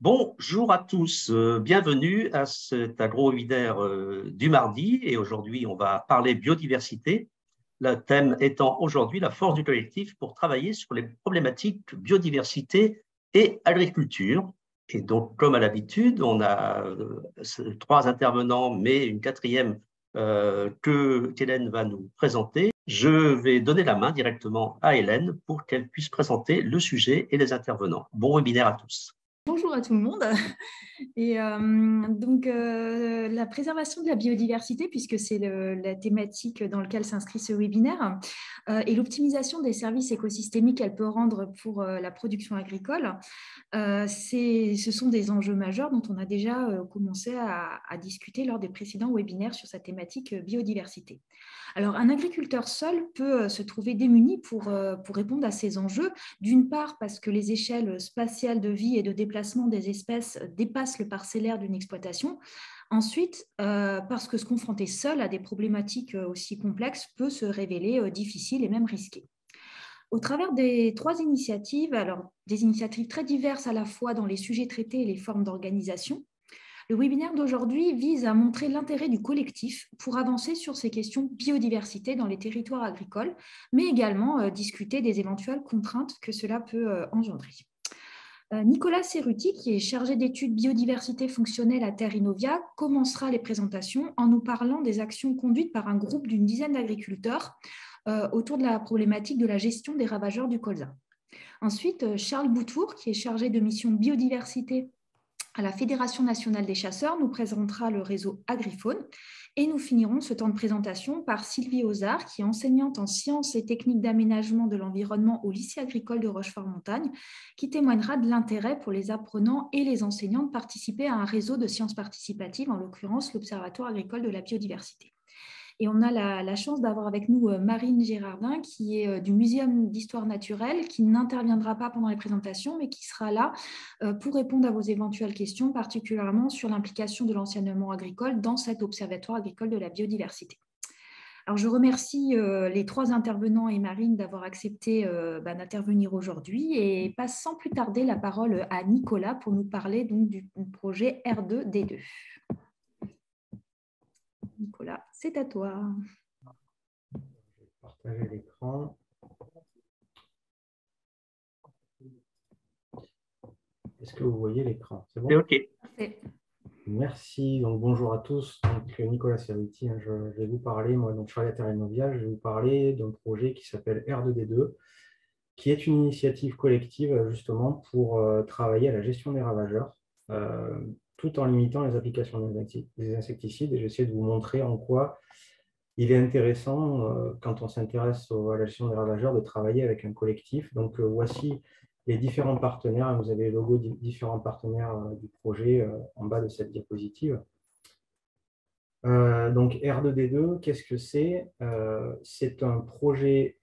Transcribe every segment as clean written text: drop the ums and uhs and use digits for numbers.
Bonjour à tous, bienvenue à cet agro-webinaire du mardi et aujourd'hui on va parler biodiversité, le thème étant aujourd'hui la force du collectif pour travailler sur les problématiques biodiversité et agriculture. Et donc comme à l'habitude, on a trois intervenants mais une quatrième qu'Hélène va nous présenter. Je vais donner la main directement à Hélène pour qu'elle puisse présenter le sujet et les intervenants. Bon webinaire à tous. Bonjour à tout le monde. Et la préservation de la biodiversité, puisque c'est la thématique dans laquelle s'inscrit ce webinaire, et l'optimisation des services écosystémiques qu'elle peut rendre pour la production agricole, ce sont des enjeux majeurs dont on a déjà commencé à discuter lors des précédents webinaires sur cette thématique biodiversité. Alors, un agriculteur seul peut se trouver démuni pour répondre à ces enjeux, d'une part parce que les échelles spatiales de vie et de déplacement des espèces dépassent le parcellaire d'une exploitation. Ensuite, parce que se confronter seul à des problématiques aussi complexes peut se révéler difficile et même risqué. Au travers des trois initiatives, alors des initiatives très diverses à la fois dans les sujets traités et les formes d'organisation, le webinaire d'aujourd'hui vise à montrer l'intérêt du collectif pour avancer sur ces questions biodiversité dans les territoires agricoles, mais également discuter des éventuelles contraintes que cela peut engendrer. Nicolas Cerruti, qui est chargé d'études biodiversité fonctionnelle à Terre Innovia, commencera les présentations en nous parlant des actions conduites par un groupe d'une dizaine d'agriculteurs autour de la problématique de la gestion des ravageurs du colza. Ensuite, Charles Boutour, qui est chargé de mission biodiversité à la Fédération nationale des chasseurs, nous présentera le réseau Agrifaune. Et nous finirons ce temps de présentation par Sylvie Ozard, qui est enseignante en sciences et techniques d'aménagement de l'environnement au lycée agricole de Rochefort-Montagne, qui témoignera de l'intérêt pour les apprenants et les enseignants de participer à un réseau de sciences participatives, en l'occurrence l'Observatoire agricole de la biodiversité. Et on a la chance d'avoir avec nous Marine Gérardin, qui est du Muséum d'histoire naturelle, qui n'interviendra pas pendant les présentations, mais qui sera là pour répondre à vos éventuelles questions, particulièrement sur l'implication de l'enseignement agricole dans cet observatoire agricole de la biodiversité. Alors, je remercie les trois intervenants et Marine d'avoir accepté d'intervenir aujourd'hui et passe sans plus tarder la parole à Nicolas pour nous parler donc, du projet R2D2. Nicolas, c'est à toi. Je vais partager l'écran. Est-ce que vous voyez l'écran? C'est bon? C'est OK. Parfait. Merci. Donc, bonjour à tous. Donc, Nicolas Cerruti, je vais vous parler, moi, donc Charlie à Terre Innovia, je vais vous parler d'un projet qui s'appelle R2D2, qui est une initiative collective justement pour travailler à la gestion des ravageurs, tout en limitant les applications des insecticides. Et j'essaie de vous montrer en quoi il est intéressant, quand on s'intéresse à la gestion des ravageurs, de travailler avec un collectif. Donc, voici les différents partenaires. Vous avez le logo des différents partenaires du projet en bas de cette diapositive. Donc, R2D2, qu'est-ce que c'est? C'est un projet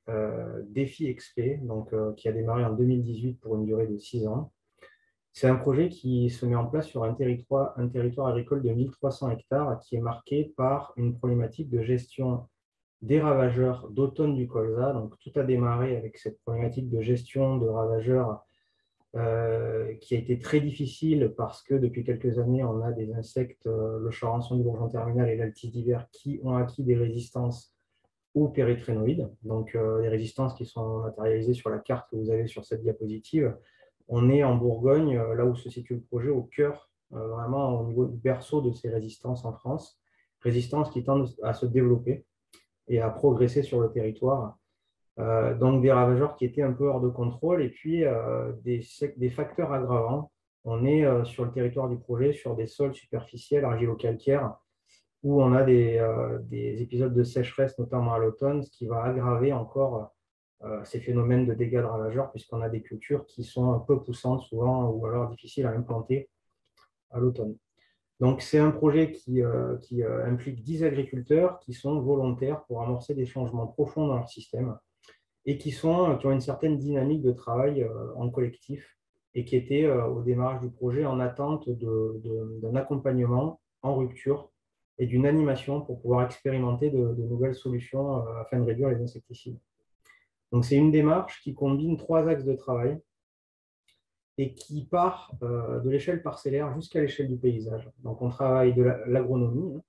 défi XP, donc, qui a démarré en 2018 pour une durée de 6 ans. C'est un projet qui se met en place sur un territoire agricole de 1300 hectares qui est marqué par une problématique de gestion des ravageurs d'automne du colza. Donc, tout a démarré avec cette problématique de gestion de ravageurs qui a été très difficile parce que depuis quelques années, on a des insectes, le charançon du bourgeon terminal et l'altis d'hiver, qui ont acquis des résistances aux péritrénoïdes. Donc, les résistances qui sont matérialisées sur la carte que vous avez sur cette diapositive. On est en Bourgogne, là où se situe le projet, au cœur, vraiment au niveau du berceau de ces résistances en France. Résistances qui tendent à se développer et à progresser sur le territoire. Donc des ravageurs qui étaient un peu hors de contrôle et puis des facteurs aggravants. On est sur le territoire du projet, sur des sols superficiels, argilo-calcaires, où on a des épisodes de sécheresse, notamment à l'automne, ce qui va aggraver encore ces phénomènes de dégâts de ravageurs, puisqu'on a des cultures qui sont un peu poussantes souvent, ou alors difficiles à implanter à l'automne. Donc, c'est un projet qui implique 10 agriculteurs qui sont volontaires pour amorcer des changements profonds dans leur système et qui ont une certaine dynamique de travail en collectif et qui étaient au démarrage du projet en attente d'un accompagnement en rupture et d'une animation pour pouvoir expérimenter de nouvelles solutions afin de réduire les insecticides. Donc, c'est une démarche qui combine 3 axes de travail. et qui part de l'échelle parcellaire jusqu'à l'échelle du paysage. Donc, on travaille de l'agronomie.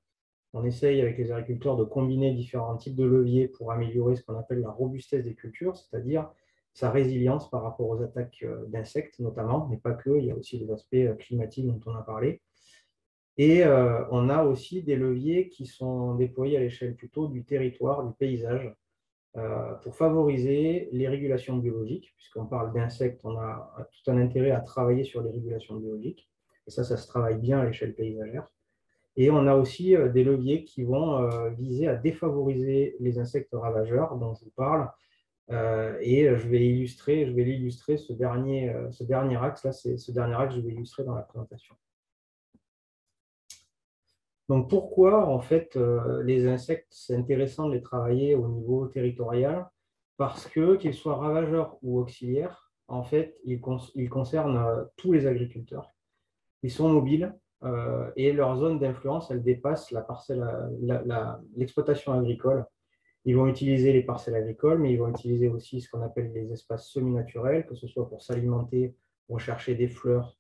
On essaye avec les agriculteurs de combiner différents types de leviers pour améliorer ce qu'on appelle la robustesse des cultures, c'est-à-dire sa résilience par rapport aux attaques d'insectes notamment, mais pas que, il y a aussi des aspects climatiques dont on a parlé. Et on a aussi des leviers qui sont déployés à l'échelle plutôt du territoire, du paysage, pour favoriser les régulations biologiques. Puisqu'on parle d'insectes, on a tout un intérêt à travailler sur les régulations biologiques. Et ça se travaille bien à l'échelle paysagère. Et on a aussi des leviers qui vont viser à défavoriser les insectes ravageurs dont je vous parle. Et je vais l'illustrer, ce dernier axe. Là, c'est ce dernier axe que je vais illustrer dans la présentation. Donc, pourquoi, en fait, les insectes, c'est intéressant de les travailler au niveau territorial? Parce que, qu'ils soient ravageurs ou auxiliaires, en fait, ils concernent tous les agriculteurs. Ils sont mobiles et leur zone d'influence, elle dépasse l'exploitation agricole. Ils vont utiliser les parcelles agricoles, mais ils vont utiliser aussi ce qu'on appelle les espaces semi-naturels, que ce soit pour s'alimenter, rechercher des fleurs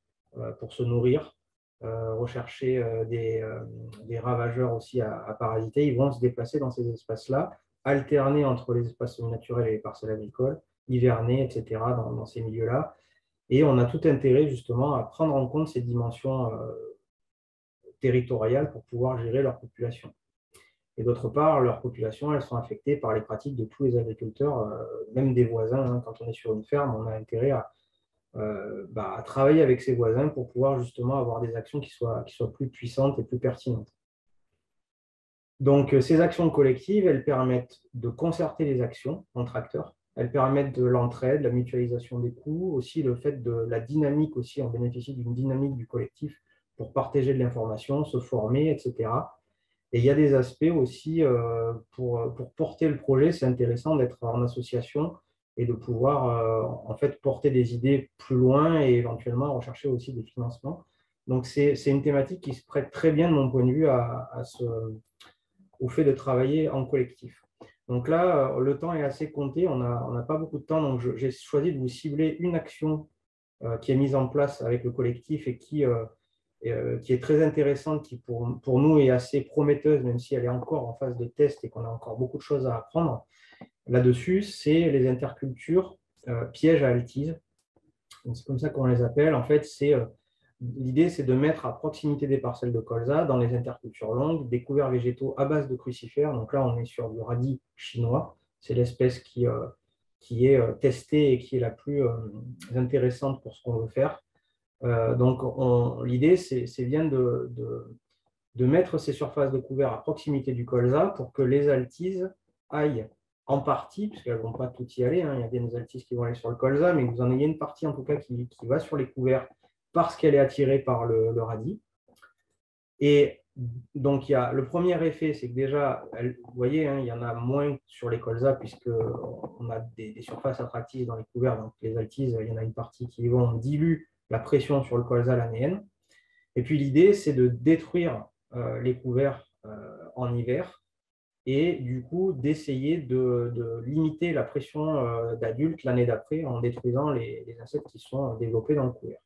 pour se nourrir, rechercher des ravageurs aussi à parasiter. Ils vont se déplacer dans ces espaces-là, alterner entre les espaces semi-naturels et les parcelles agricoles, hiverner, etc., dans ces milieux-là. Et on a tout intérêt justement à prendre en compte ces dimensions territoriales pour pouvoir gérer leur population. Et d'autre part, leurs populations, elles sont affectées par les pratiques de tous les agriculteurs, même des voisins. Hein. Quand on est sur une ferme, on a intérêt à travailler avec ses voisins pour pouvoir justement avoir des actions qui soient plus puissantes et plus pertinentes. Donc, ces actions collectives, elles permettent de concerter les actions entre acteurs. Elles permettent de l'entraide, la mutualisation des coûts, aussi le fait de la dynamique, aussi on bénéficie d'une dynamique du collectif pour partager de l'information, se former, etc. Et il y a des aspects aussi pour porter le projet, c'est intéressant d'être en association et de pouvoir en fait porter des idées plus loin et éventuellement rechercher aussi des financements. Donc c'est une thématique qui se prête très bien de mon point de vue au fait de travailler en collectif. Donc là, le temps est assez compté, on n'a pas beaucoup de temps, donc j'ai choisi de vous cibler une action qui est mise en place avec le collectif et qui est très intéressante, qui pour nous est assez prometteuse, même si elle est encore en phase de test et qu'on a encore beaucoup de choses à apprendre. Là-dessus, c'est les intercultures pièges à altise. C'est comme ça qu'on les appelle. En fait, l'idée, c'est de mettre à proximité des parcelles de colza, dans les intercultures longues, des couverts végétaux à base de crucifères. Donc là, on est sur du radis chinois. C'est l'espèce qui est testée et qui est la plus intéressante pour ce qu'on veut faire. Donc, l'idée, c'est bien de mettre ces surfaces de couvert à proximité du colza pour que les altises aillent en partie, puisqu'elles ne vont pas toutes y aller, hein, il y a des altises qui vont aller sur le colza, mais que vous en ayez une partie en tout cas qui va sur les couverts parce qu'elle est attirée par le radis. Et donc, le premier effet, c'est que déjà, vous voyez, hein, il y en a moins sur les colzas puisqu'on a des surfaces attractives dans les couverts. Donc, les altises, il y en a une partie qui vont diluer la pression sur le colza lanéenne. Et puis, l'idée, c'est de détruire les couverts en hiver et du coup, d'essayer de limiter la pression d'adulte l'année d'après en détruisant les insectes qui sont développés dans le couvert.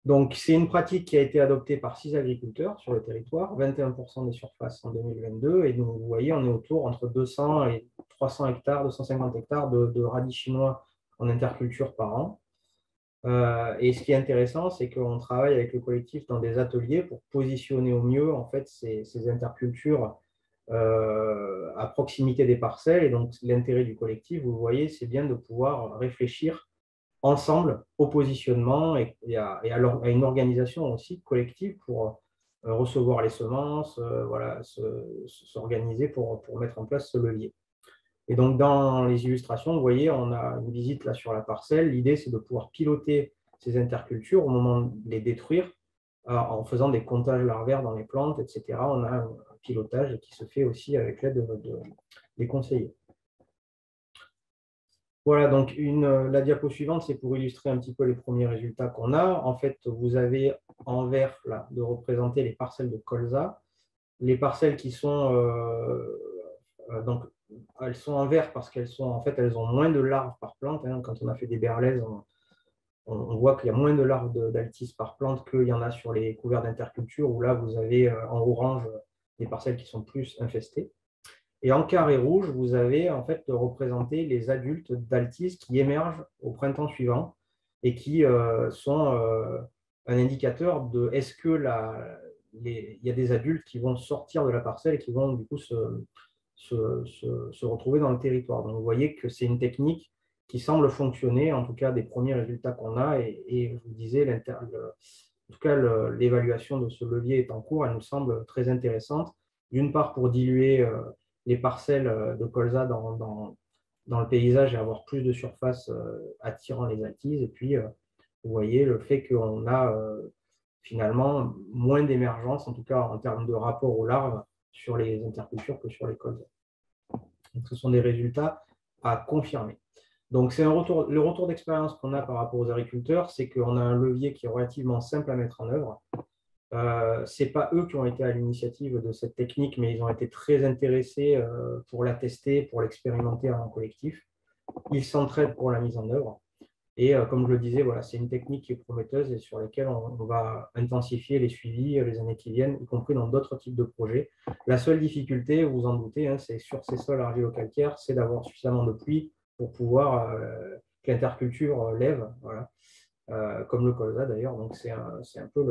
Donc, c'est une pratique qui a été adoptée par 6 agriculteurs sur le territoire, 21% des surfaces en 2022. Et donc, vous voyez, on est autour entre 200 et 300 hectares, 250 hectares de radis chinois en interculture par an. Et ce qui est intéressant, c'est qu'on travaille avec le collectif dans des ateliers pour positionner au mieux en fait, ces intercultures à proximité des parcelles. Et donc, l'intérêt du collectif, vous le voyez, c'est bien de pouvoir réfléchir ensemble au positionnement et à une organisation aussi collective pour recevoir les semences, voilà, s'organiser pour mettre en place ce levier. Et donc, dans les illustrations, vous voyez, on a une visite là sur la parcelle. L'idée, c'est de pouvoir piloter ces intercultures au moment de les détruire en faisant des comptages larvaires dans les plantes, etc. On a un pilotage qui se fait aussi avec l'aide des conseillers. Voilà, donc la diapo suivante, c'est pour illustrer un petit peu les premiers résultats qu'on a. En fait, vous avez en vert là, de représenter les parcelles de colza. Les parcelles qui sont donc elles sont en vert parce qu'elles ont moins de larves par plante. Hein. Quand on a fait des berlaises, on voit qu'il y a moins de larves d'altis par plante qu'il y en a sur les couverts d'interculture, où là, vous avez en orange des parcelles qui sont plus infestées. Et en carré rouge, vous avez en fait représenté les adultes d'altis qui émergent au printemps suivant et qui sont un indicateur de est-ce que il y a des adultes qui vont sortir de la parcelle et qui vont du coup se retrouver dans le territoire. Donc vous voyez que c'est une technique qui semble fonctionner, en tout cas des premiers résultats qu'on a, et je vous disais, en tout cas l'évaluation de ce levier est en cours, elle nous semble très intéressante, d'une part pour diluer les parcelles de colza dans le paysage et avoir plus de surface attirant les altises. Et puis, vous voyez le fait qu'on a finalement moins d'émergence, en tout cas en termes de rapport aux larves, sur les intercultures que sur les colzas. Donc, ce sont des résultats à confirmer. Donc, c'est le retour d'expérience qu'on a par rapport aux agriculteurs, c'est qu'on a un levier qui est relativement simple à mettre en œuvre. Ce n'est pas eux qui ont été à l'initiative de cette technique, mais ils ont été très intéressés pour la tester, pour l'expérimenter en collectif. Ils s'entraident pour la mise en œuvre. Et comme je le disais, voilà, c'est une technique qui est prometteuse et sur laquelle on va intensifier les suivis les années qui viennent, y compris dans d'autres types de projets. La seule difficulté, vous vous en doutez, hein, c'est sur ces sols argilo-calcaires, c'est d'avoir suffisamment de pluie pour pouvoir que l'interculture lève, voilà. Comme le colza d'ailleurs. Donc c'est un peu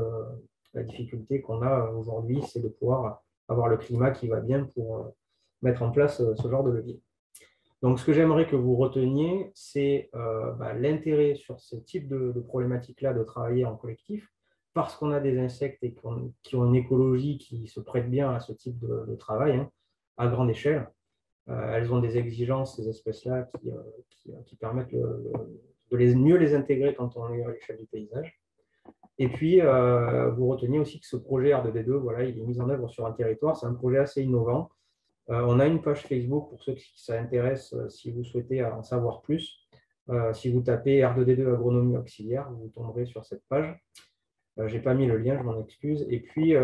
la difficulté qu'on a aujourd'hui, c'est de pouvoir avoir le climat qui va bien pour mettre en place ce genre de levier. Donc, ce que j'aimerais que vous reteniez, c'est l'intérêt sur ce type de problématique-là de travailler en collectif, parce qu'on a des insectes et qui ont une écologie qui se prête bien à ce type de travail, hein, à grande échelle. Elles ont des exigences, ces espèces-là, qui permettent de mieux les intégrer quand on est à l'échelle du paysage. Et puis, vous reteniez aussi que ce projet R2D2, voilà, il est mis en œuvre sur un territoire. C'est un projet assez innovant. On a une page Facebook pour ceux qui s'intéressent, si vous souhaitez en savoir plus. Si vous tapez R2D2 agronomie auxiliaire, vous tomberez sur cette page. Je n'ai pas mis le lien, je m'en excuse. Et puis,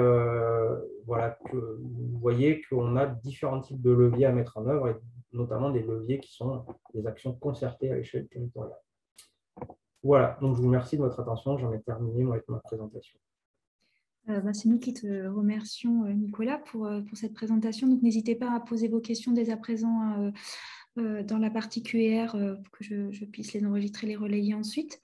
voilà, vous voyez qu'on a différents types de leviers à mettre en œuvre, et notamment des leviers qui sont des actions concertées à l'échelle territoriale. Voilà, donc je vous remercie de votre attention. J'en ai terminé avec ma présentation. C'est nous qui te remercions, Nicolas, pour cette présentation. Donc, n'hésitez pas à poser vos questions dès à présent dans la partie QR pour que je puisse les enregistrer, les relayer ensuite.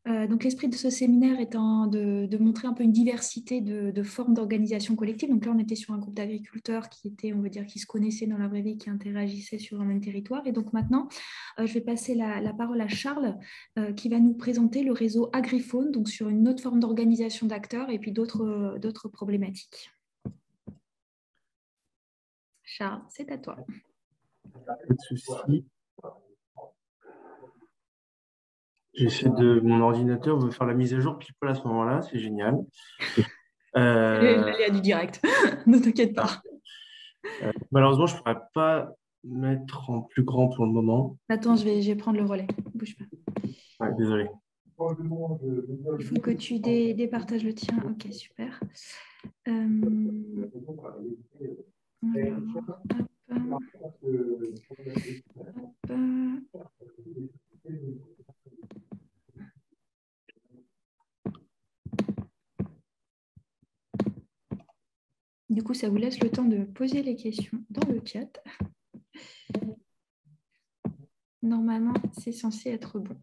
Donc, l'esprit de ce séminaire étant de montrer un peu une diversité de formes d'organisation collective. Donc là, on était sur un groupe d'agriculteurs qui étaient, on va dire, qui se connaissaient dans la vraie vie, qui interagissaient sur un même territoire. Et donc maintenant, je vais passer la parole à Charles, qui va nous présenter le réseau Agrifaune, donc sur une autre forme d'organisation d'acteurs et puis d'autres problématiques. Charles, c'est à toi. Pas de souci. J'essaie de mon ordinateur veut faire la mise à jour pile poil à ce moment-là, c'est génial. L'aléa du direct, ne t'inquiète pas. Malheureusement, je ne pourrais pas mettre en plus grand pour le moment. Attends, je vais prendre le relais. Bouge pas. Ouais, désolé. Il faut que tu départages le tien. Ok, super. Alors, du coup, ça vous laisse le temps de poser les questions dans le chat. Normalement, c'est censé être bon.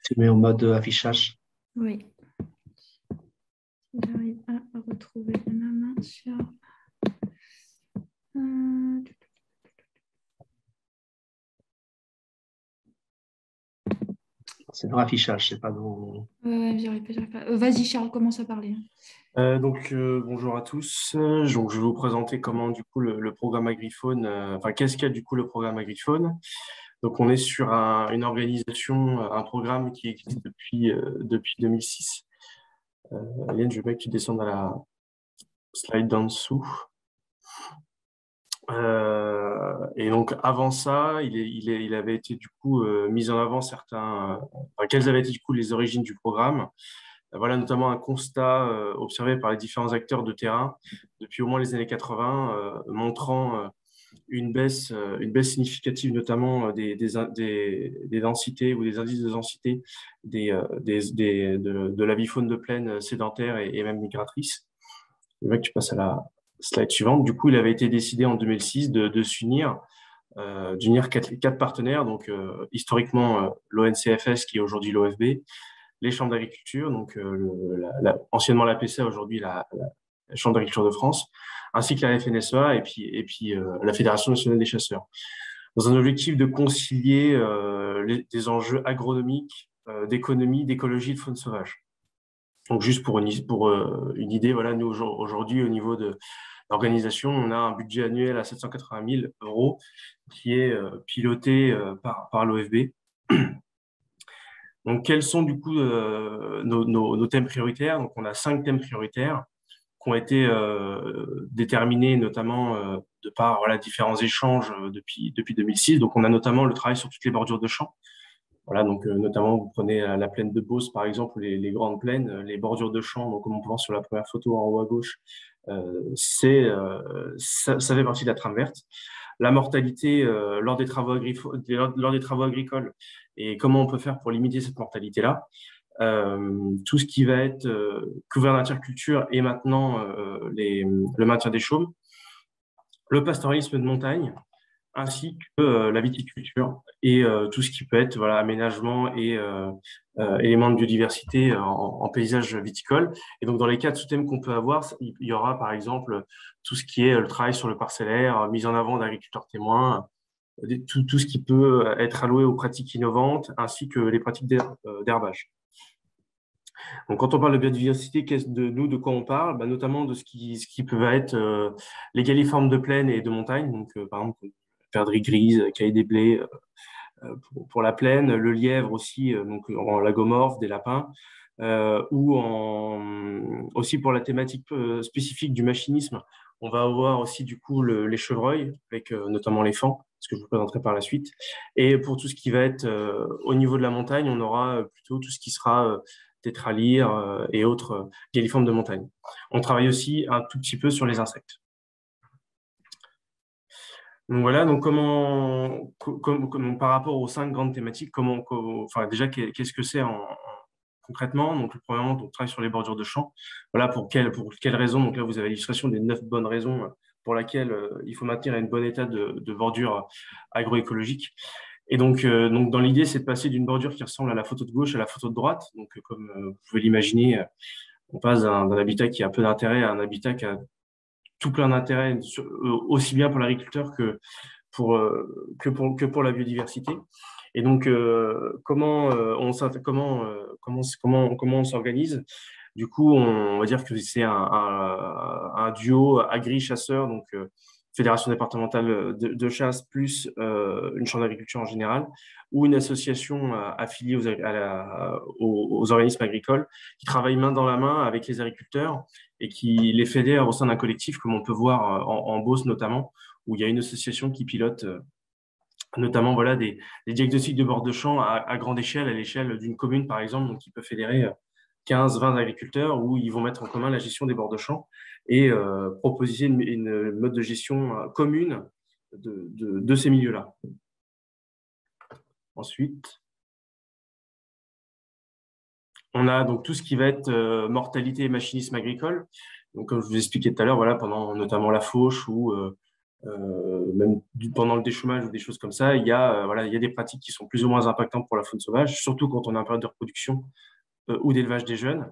Tu mets en mode affichage. Oui. J'arrive à retrouver ma main sur... C'est dans l'affichage, c'est pas dans... j'arrive pas. Vas-y, Charles, commence à parler. Bonjour à tous. Donc, je vais vous présenter comment du coup le programme Agrifaune, qu'est-ce qu'est du coup le programme Agrifaune. Donc, on est sur une organisation, un programme qui existe depuis 2006. Yann, je veux bien que tu descendes à la slide d'en dessous. Et donc, avant ça, il avait été du coup mis en avant quelles avaient été du coup les origines du programme. Voilà notamment un constat observé par les différents acteurs de terrain depuis au moins les années 80, montrant une baisse significative, notamment des densités ou des indices de densité de l'avifaune de plaine sédentaire et même migratrice. Le mec, tu passes à la slide suivante. Du coup, il avait été décidé en 2006 d'unir quatre partenaires, donc historiquement l'ONCFS qui est aujourd'hui l'OFB, les chambres d'agriculture, donc anciennement la PCA, aujourd'hui la Chambre d'agriculture de France, ainsi que la FNSEA et puis la Fédération nationale des chasseurs, dans un objectif de concilier des enjeux agronomiques, d'économie, d'écologie et de faune sauvage. Donc juste pour une idée, voilà, nous aujourd'hui au niveau de l'organisation, on a un budget annuel à 780 000 € qui est piloté par l'OFB. Donc quels sont du coup nos thèmes prioritaires? Donc on a 5 thèmes prioritaires qui ont été déterminés notamment de par différents échanges depuis 2006. Donc on a notamment le travail sur toutes les bordures de champs. Voilà, donc notamment vous prenez la plaine de Beauce par exemple, les grandes plaines, les bordures de champs, donc comme on peut voir sur la première photo en haut à gauche, ça fait partie de la trame verte. La mortalité lors des travaux agricoles et comment on peut faire pour limiter cette mortalité-là. Tout ce qui va être couvert d'interculture et maintenant le maintien des chaumes, le pastoralisme de montagne, ainsi que la viticulture et tout ce qui peut être aménagement et éléments de biodiversité en paysage viticole. Et donc, dans les 4 sous-thèmes qu'on peut avoir, il y aura par exemple tout ce qui est le travail sur le parcellaire, mise en avant d'agriculteurs témoins, tout ce qui peut être alloué aux pratiques innovantes, ainsi que les pratiques d'herbage. Donc, quand on parle de biodiversité, de quoi on parle? Notamment de ce qui peut être les galliformes de plaine et de montagne. Donc, par exemple, perdrix grise, caille des blés pour la plaine, le lièvre aussi, donc en lagomorphe, des lapins, ou aussi pour la thématique spécifique du machinisme, on va avoir aussi du coup les chevreuils, avec notamment les faons, ce que je vous présenterai par la suite. Et pour tout ce qui va être au niveau de la montagne, on aura plutôt tout ce qui sera tétralyre et autres galliformes de montagne. On travaille aussi un tout petit peu sur les insectes. Donc voilà, donc comment par rapport aux 5 grandes thématiques, déjà qu'est-ce que c'est concrètement? Donc premièrement, on travaille sur les bordures de champs. Voilà pour quelles raisons. Donc là, vous avez l'illustration des 9 bonnes raisons pour lesquelles il faut maintenir un bon état de bordure agroécologique. Et donc dans l'idée, c'est de passer d'une bordure qui ressemble à la photo de gauche à la photo de droite. Donc comme vous pouvez l'imaginer, on passe d'un habitat qui a peu d'intérêt à un habitat qui a tout plein d'intérêt, aussi bien pour l'agriculteur que pour la biodiversité. Et donc, comment on s'organise? Du coup, on va dire que c'est un duo agri-chasseur, donc fédération départementale de chasse plus une chambre d'agriculture en général, ou une association affiliée aux organismes agricoles qui travaillent main dans la main avec les agriculteurs et qui les fédèrent au sein d'un collectif, comme on peut voir en Beauce notamment, où il y a une association qui pilote notamment des diagnostics de bord de champ à grande échelle, à l'échelle d'une commune par exemple, donc qui peut fédérer 15-20 agriculteurs, où ils vont mettre en commun la gestion des bords de champ et proposer une mode de gestion commune de ces milieux-là. Ensuite, on a donc tout ce qui va être mortalité et machinisme agricole. Donc, comme je vous expliquais tout à l'heure, pendant notamment la fauche ou même pendant le déchômage ou des choses comme ça, il y a des pratiques qui sont plus ou moins impactantes pour la faune sauvage, surtout quand on a un période de reproduction ou d'élevage des jeunes.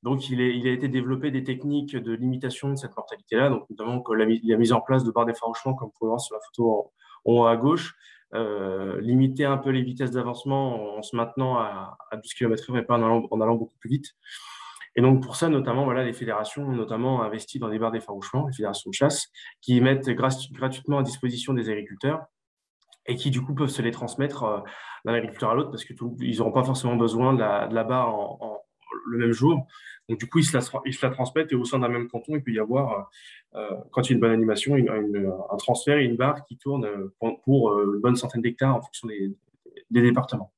Donc, il a été développé des techniques de limitation de cette mortalité-là, donc notamment la mise en place de barres d'effarouchement, comme vous pouvez voir sur la photo en haut à gauche, limiter un peu les vitesses d'avancement en se maintenant à 12 km/h et pas en allant beaucoup plus vite. Et donc, pour ça, notamment, les fédérations ont notamment investi dans des barres d'effarouchement, les fédérations de chasse, qui mettent gratuitement à disposition des agriculteurs et qui, du coup, peuvent se les transmettre d'un agriculteur à l'autre parce qu'ils n'auront pas forcément besoin de la barre le même jour. Donc, du coup, ils se la transmettent et au sein d'un même canton, il peut y avoir, quand il y a une bonne animation, un transfert et une barre qui tourne pour une bonne centaine d'hectares en fonction des départements.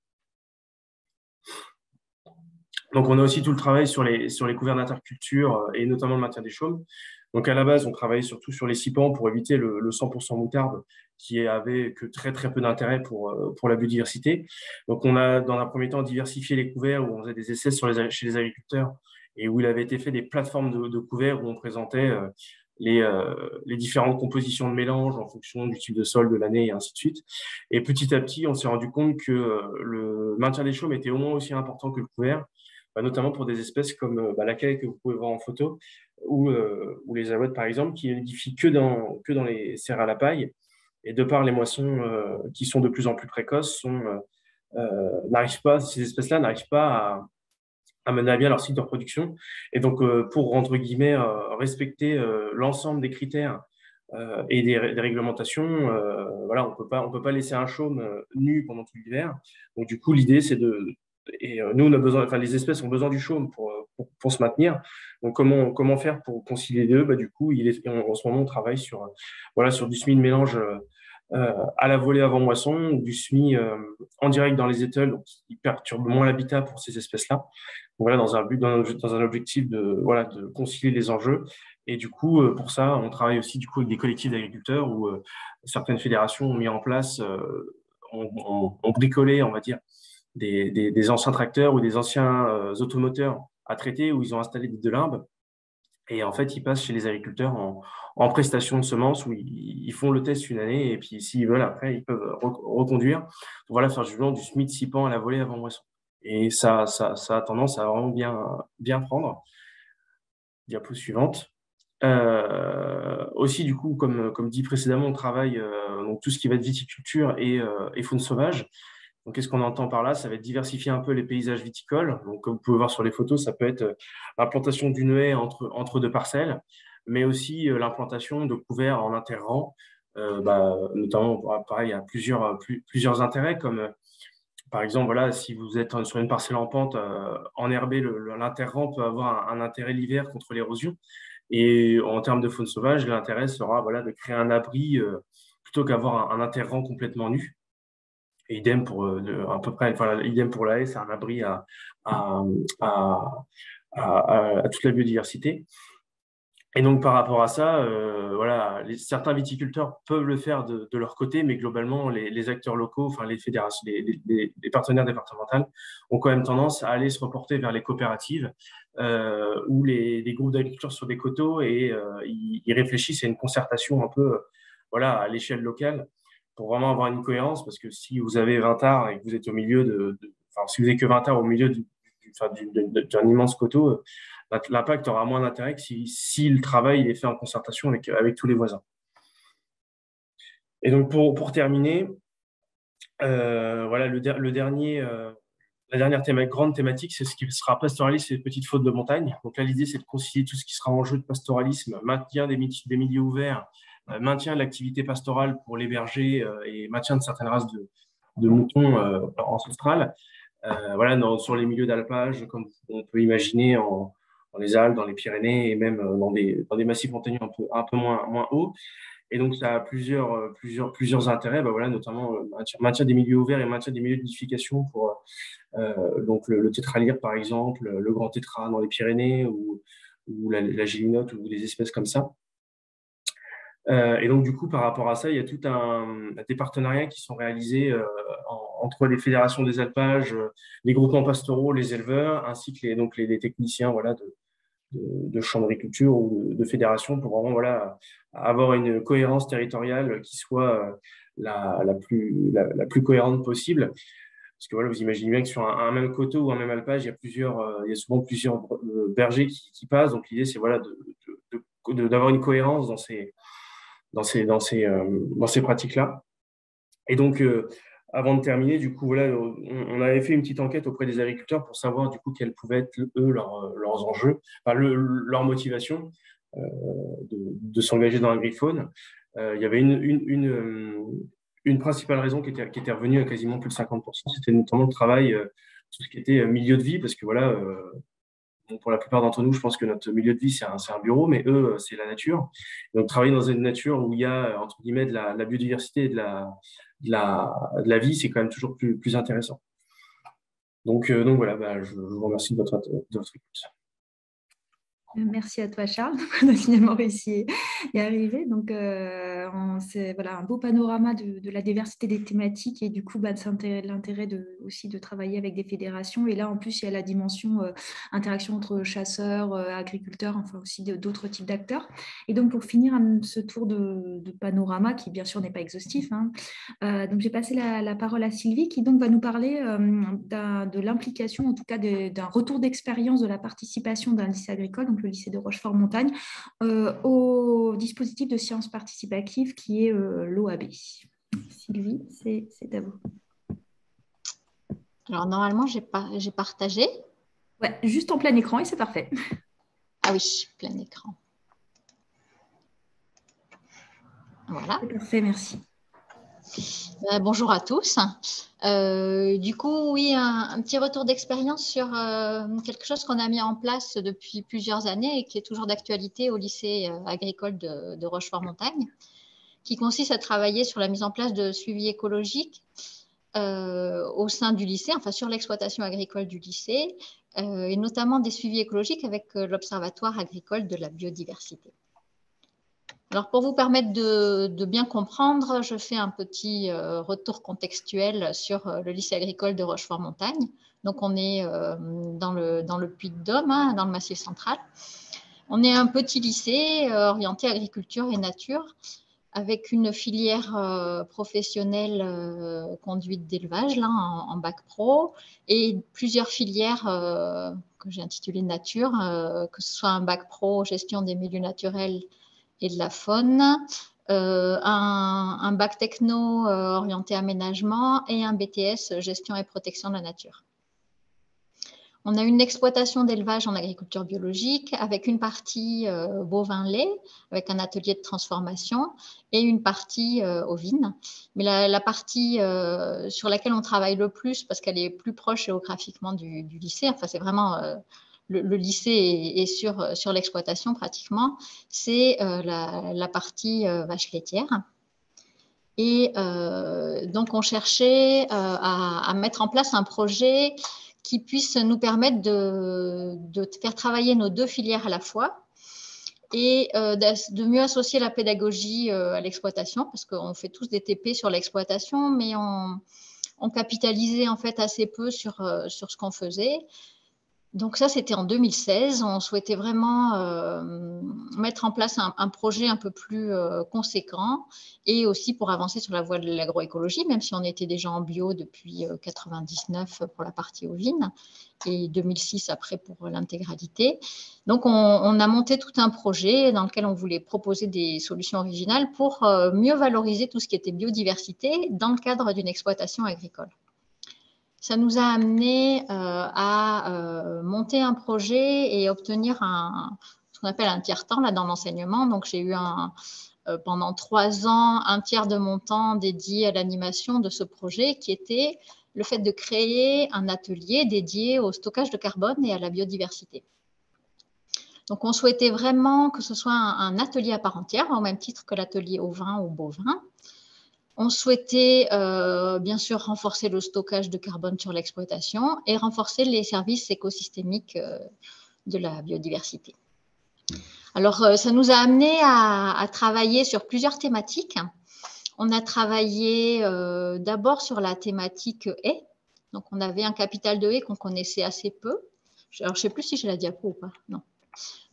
Donc, on a aussi tout le travail sur les couverts d'interculture et notamment le maintien des chaumes. Donc, à la base, on travaillait surtout sur les scipients pour éviter le 100% moutarde qui avait que très, très peu d'intérêt pour la biodiversité. Donc, on a, dans un premier temps, diversifié les couverts où on faisait des essais chez les agriculteurs et où il avait été fait des plateformes de couverts où on présentait les différentes compositions de mélange en fonction du type de sol, de l'année et ainsi de suite. Et petit à petit, on s'est rendu compte que le maintien des chaumes était au moins aussi important que le couvert, notamment pour des espèces comme laquelle que vous pouvez voir en photo, ou les alouettes par exemple, qui ne nidifient que dans les serres à la paille. Et de par les moissons qui sont de plus en plus précoces, n'arrivent pas, ces espèces-là n'arrivent pas à mener à bien leur cycle de reproduction. Et donc, pour, entre guillemets, respecter l'ensemble des critères et des réglementations, voilà, on peut pas laisser un chaume nu pendant tout l'hiver. Donc, du coup, l'idée, c'est nous, on a besoin, enfin, les espèces ont besoin du chaume pour se maintenir. Donc, comment faire pour concilier les deux? Du coup, en ce moment, on travaille sur du semis de mélange à la volée avant moisson, ou du semis en direct dans les étals, donc qui perturbe moins l'habitat pour ces espèces-là. Voilà, dans un objectif de concilier les enjeux. Et du coup, pour ça, on travaille aussi du coup avec des collectifs d'agriculteurs où certaines fédérations ont mis en place, ont bricolé, on va dire, des anciens tracteurs ou des anciens automoteurs à traiter où ils ont installé des limbes. Et en fait, ils passent chez les agriculteurs en prestation de semences où ils font le test une année et puis s'ils veulent, après, ils peuvent reconduire. Voilà, faire justement du semis de scipan à la volée avant moisson. Et ça a tendance à vraiment bien prendre. Diapo suivante. Aussi, du coup, comme dit précédemment, on travaille donc tout ce qui va être viticulture et faune sauvage. Donc, qu'est-ce qu'on entend par là? Ça va être diversifier un peu les paysages viticoles. Donc, comme vous pouvez voir sur les photos, ça peut être l'implantation d'une haie entre deux parcelles, mais aussi l'implantation de couverts en interrang. Notamment, pareil, il y a plusieurs intérêts, comme par exemple, voilà, si vous êtes sur une parcelle en pente, enherber l'interrang peut avoir un intérêt l'hiver contre l'érosion. Et en termes de faune sauvage, l'intérêt sera voilà, de créer un abri plutôt qu'avoir un interrang complètement nu. Et idem à peu près, voilà, idem pour la haie, c'est un abri à, à, à, à toute la biodiversité. Et donc, par rapport à ça, voilà, certains viticulteurs peuvent le faire de leur côté, mais globalement, les acteurs locaux, enfin les fédérations, les partenaires départementaux ont quand même tendance à aller se reporter vers les coopératives ou les groupes d'agriculteurs sur des coteaux et ils réfléchissent à une concertation un peu voilà, à l'échelle locale pour vraiment avoir une cohérence, parce que si vous avez 20 arts et que vous êtes au milieu enfin, si vous n'avez que 20 arts au milieu d'un immense coteau, l'impact aura moins d'intérêt que si le travail il est fait en concertation avec tous les voisins. Et donc, pour terminer, voilà, la dernière grande thématique, c'est ce qui sera pastoralisme et petites fautes de montagne. Donc là, l'idée, c'est de concilier tout ce qui sera enjeu de pastoralisme, maintien des milieux ouverts, maintien de l'activité pastorale pour les bergers et maintien de certaines races de moutons ancestrales. Voilà, sur les milieux d'alpage, comme on peut imaginer dans les Alpes, dans les Pyrénées et même dans des massifs montagneux un peu moins hauts. Et donc, ça a plusieurs intérêts, voilà, notamment maintien des milieux ouverts et maintien des milieux de nidification pour donc le tétralyre, par exemple, le grand tétra dans les Pyrénées ou la gélinote ou des espèces comme ça. Et donc, du coup, par rapport à ça, il y a tout des partenariats qui sont réalisés entre les fédérations des alpages, les groupements pastoraux, les éleveurs, ainsi que donc les techniciens voilà, de champs d'agriculture ou de fédérations pour vraiment voilà, avoir une cohérence territoriale qui soit la plus cohérente possible. Parce que voilà, vous imaginez bien que sur un même coteau ou un même alpage, il y a souvent plusieurs bergers qui passent. Donc, l'idée, c'est voilà, d'avoir une cohérence dans ces pratiques-là. Et donc, avant de terminer, du coup, voilà, on avait fait une petite enquête auprès des agriculteurs pour savoir du coup quels pouvaient être eux leurs enjeux, enfin, leur motivation de s'engager dans l'agrifaune. Il y avait une principale raison qui était revenue à quasiment plus de 50%, c'était notamment le travail, tout ce qui était milieu de vie, parce que voilà, pour la plupart d'entre nous, je pense que notre milieu de vie, c'est un bureau, mais eux, c'est la nature. Donc, travailler dans une nature où il y a, entre guillemets, de la biodiversité et de la vie, c'est quand même toujours plus intéressant. Donc voilà, je vous remercie de votre écoute. Merci à toi, Charles. On a finalement réussi à y arriver. Donc, c'est voilà, un beau panorama de la diversité des thématiques et du coup, de l'intérêt aussi de travailler avec des fédérations. Et là, en plus, il y a la dimension interaction entre chasseurs, agriculteurs, enfin aussi d'autres types d'acteurs. Et donc, pour finir ce tour de panorama, qui bien sûr n'est pas exhaustif, hein, donc j'ai passé la parole à Sylvie, qui donc va nous parler de l'implication, en tout cas d'un retour d'expérience de la participation d'un lycée agricole, donc le lycée de Rochefort-Montagne, au dispositif de sciences participatives qui est l'OAB. Sylvie, c'est à vous. Alors, normalement, j'ai partagé. Ouais, juste en plein écran et c'est parfait. Ah oui, plein écran. Voilà. C'est parfait, merci. Bonjour à tous. Du coup, oui, un petit retour d'expérience sur quelque chose qu'on a mis en place depuis plusieurs années et qui est toujours d'actualité au lycée agricole de Rochefort-Montagne, qui consiste à travailler sur la mise en place de suivi écologique au sein du lycée, enfin sur l'exploitation agricole du lycée, et notamment des suivis écologiques avec l'Observatoire agricole de la biodiversité. Alors, pour vous permettre de bien comprendre, je fais un petit retour contextuel sur le lycée agricole de Rochefort-Montagne. Donc, on est dans le Puy-de-Dôme, hein, dans le Massif central. On est un petit lycée orienté agriculture et nature, avec une filière professionnelle conduite d'élevage là, en bac pro, et plusieurs filières que j'ai intitulées nature, que ce soit un bac pro gestion des milieux naturels et de la faune, un bac techno orienté aménagement et un BTS gestion et protection de la nature. On a une exploitation d'élevage en agriculture biologique avec une partie bovin-lait, avec un atelier de transformation et une partie ovine. Mais la partie sur laquelle on travaille le plus, parce qu'elle est plus proche géographiquement du lycée, enfin c'est vraiment le lycée est sur l'exploitation pratiquement, c'est la partie vache laitière. Et donc, on cherchait à mettre en place un projet qui puisse nous permettre de faire travailler nos deux filières à la fois et de mieux associer la pédagogie à l'exploitation, parce qu'on fait tous des TP sur l'exploitation, mais on capitalisait en fait assez peu sur ce qu'on faisait. Donc ça, c'était en 2016. On souhaitait vraiment mettre en place un projet un peu plus conséquent et aussi pour avancer sur la voie de l'agroécologie, même si on était déjà en bio depuis 99 pour la partie ovine et 2006 après pour l'intégralité. Donc, on a monté tout un projet dans lequel on voulait proposer des solutions originales pour mieux valoriser tout ce qui était biodiversité dans le cadre d'une exploitation agricole. Ça nous a amené à monter un projet et obtenir ce qu'on appelle un tiers-temps là, dans l'enseignement. Donc, j'ai eu pendant 3 ans un tiers de mon temps dédié à l'animation de ce projet qui était le fait de créer un atelier dédié au stockage de carbone et à la biodiversité. Donc, on souhaitait vraiment que ce soit un atelier à part entière, au même titre que l'atelier ovin ou bovin. On souhaitait bien sûr renforcer le stockage de carbone sur l'exploitation et renforcer les services écosystémiques de la biodiversité. Alors, ça nous a amené à travailler sur plusieurs thématiques. On a travaillé d'abord sur la thématique haies. Donc, on avait un capital de haies qu'on connaissait assez peu. Alors, je ne sais plus si j'ai la diapo ou pas. Non.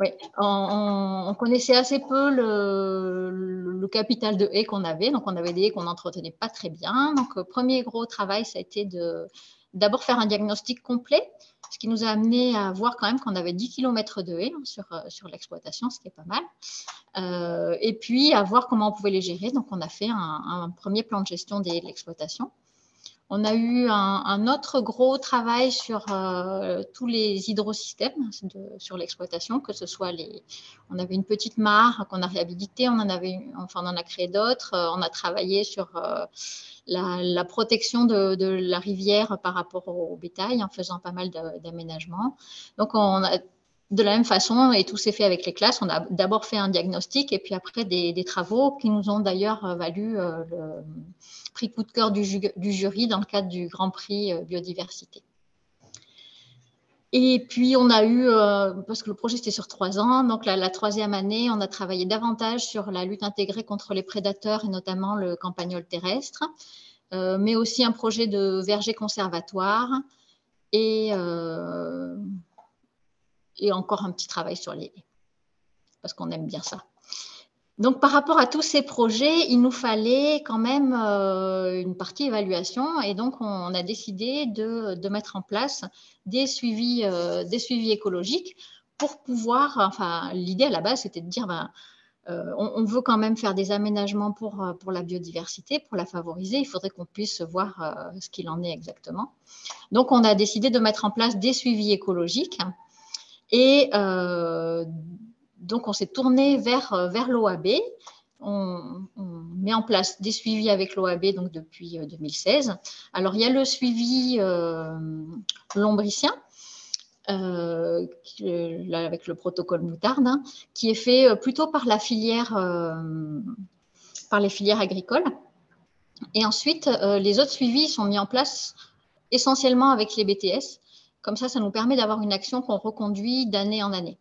Oui, on connaissait assez peu le capital de haies qu'on avait. Donc, on avait des haies qu'on n'entretenait pas très bien. Donc, premier gros travail, ça a été d'abord faire un diagnostic complet, ce qui nous a amené à voir quand même qu'on avait 10 km de haies sur l'exploitation, ce qui est pas mal. Et puis, à voir comment on pouvait les gérer. Donc, on a fait un premier plan de gestion de l'exploitation. On a eu un autre gros travail sur tous les hydrosystèmes sur l'exploitation, que ce soit on avait une petite mare qu'on a réhabilitée, on en a créé d'autres. On a travaillé sur la protection de la rivière par rapport au bétail en faisant pas mal d'aménagements. Donc, de la même façon, et tout s'est fait avec les classes, on a d'abord fait un diagnostic et puis après des travaux qui nous ont d'ailleurs valu le prix coup de cœur du jury dans le cadre du Grand Prix Biodiversité. Et puis, on a eu, parce que le projet c'était sur 3 ans, donc la troisième année, on a travaillé davantage sur la lutte intégrée contre les prédateurs et notamment le campagnol terrestre, mais aussi un projet de verger conservatoire et encore un petit travail sur les haies, parce qu'on aime bien ça. Donc, par rapport à tous ces projets, il nous fallait quand même une partie évaluation et donc on a décidé de mettre en place des suivis écologiques pour pouvoir, enfin, l'idée à la base, c'était de dire, on veut quand même faire des aménagements pour la biodiversité, pour la favoriser, il faudrait qu'on puisse voir ce qu'il en est exactement. Donc, on a décidé de mettre en place des suivis écologiques et donc, on s'est tourné vers l'OAB. On met en place des suivis avec l'OAB donc depuis 2016. Alors, il y a le suivi lombricien, avec le protocole moutarde, hein, qui est fait plutôt par les filières agricoles. Et ensuite, les autres suivis sont mis en place essentiellement avec les BTS. Comme ça nous permet d'avoir une action qu'on reconduit d'année en année.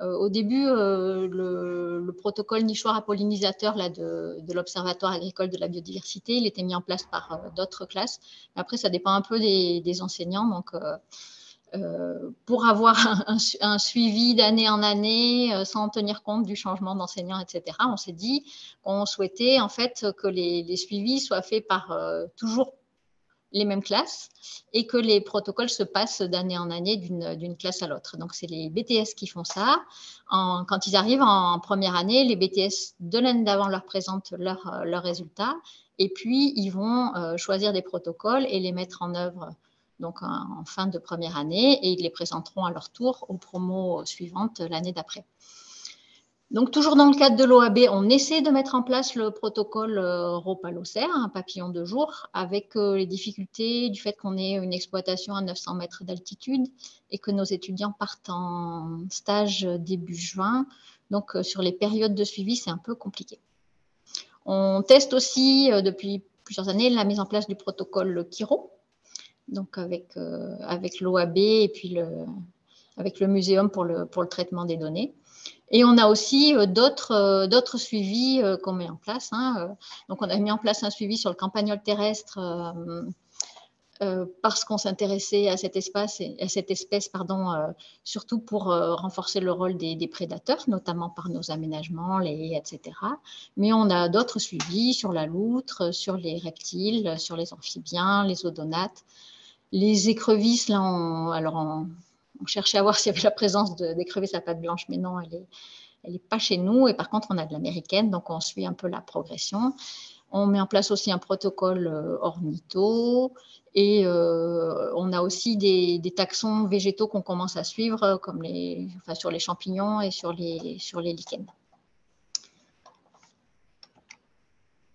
Au début, le protocole nichoir à pollinisateur de l'Observatoire agricole de la biodiversité, il était mis en place par d'autres classes. Après, ça dépend un peu des enseignants. Donc, pour avoir un suivi d'année en année, sans tenir compte du changement d'enseignant, etc., on s'est dit qu'on souhaitait en fait que les suivis soient faits par toujours les mêmes classes et que les protocoles se passent d'année en année d'une classe à l'autre. Donc, c'est les BTS qui font ça. Quand ils arrivent en première année, les BTS de l'année d'avant leur présentent leurs résultats et puis ils vont choisir des protocoles et les mettre en œuvre donc en fin de première année et ils les présenteront à leur tour aux promos suivantes l'année d'après. Donc, toujours dans le cadre de l'OAB, on essaie de mettre en place le protocole Rhopalocère, un papillon de jour, avec les difficultés du fait qu'on ait une exploitation à 900 mètres d'altitude et que nos étudiants partent en stage début juin. Donc, sur les périodes de suivi, c'est un peu compliqué. On teste aussi depuis plusieurs années la mise en place du protocole Kiro, donc avec l'OAB et puis avec le muséum pour le traitement des données. Et on a aussi d'autres suivis qu'on met en place. Hein. Donc, on a mis en place un suivi sur le campagnol terrestre parce qu'on s'intéressait à cette espèce, surtout pour renforcer le rôle des prédateurs, notamment par nos aménagements, les haies, etc. Mais on a d'autres suivis sur la loutre, sur les reptiles, sur les amphibiens, les odonates. Les écrevisses, là, on cherchait à voir s'il y avait la présence d'écrevisses à pattes blanches, mais non, elle n'est pas chez nous. Et par contre, on a de l'américaine, donc on suit un peu la progression. On met en place aussi un protocole ornitho et on a aussi des taxons végétaux qu'on commence à suivre, comme sur les champignons et sur les lichens.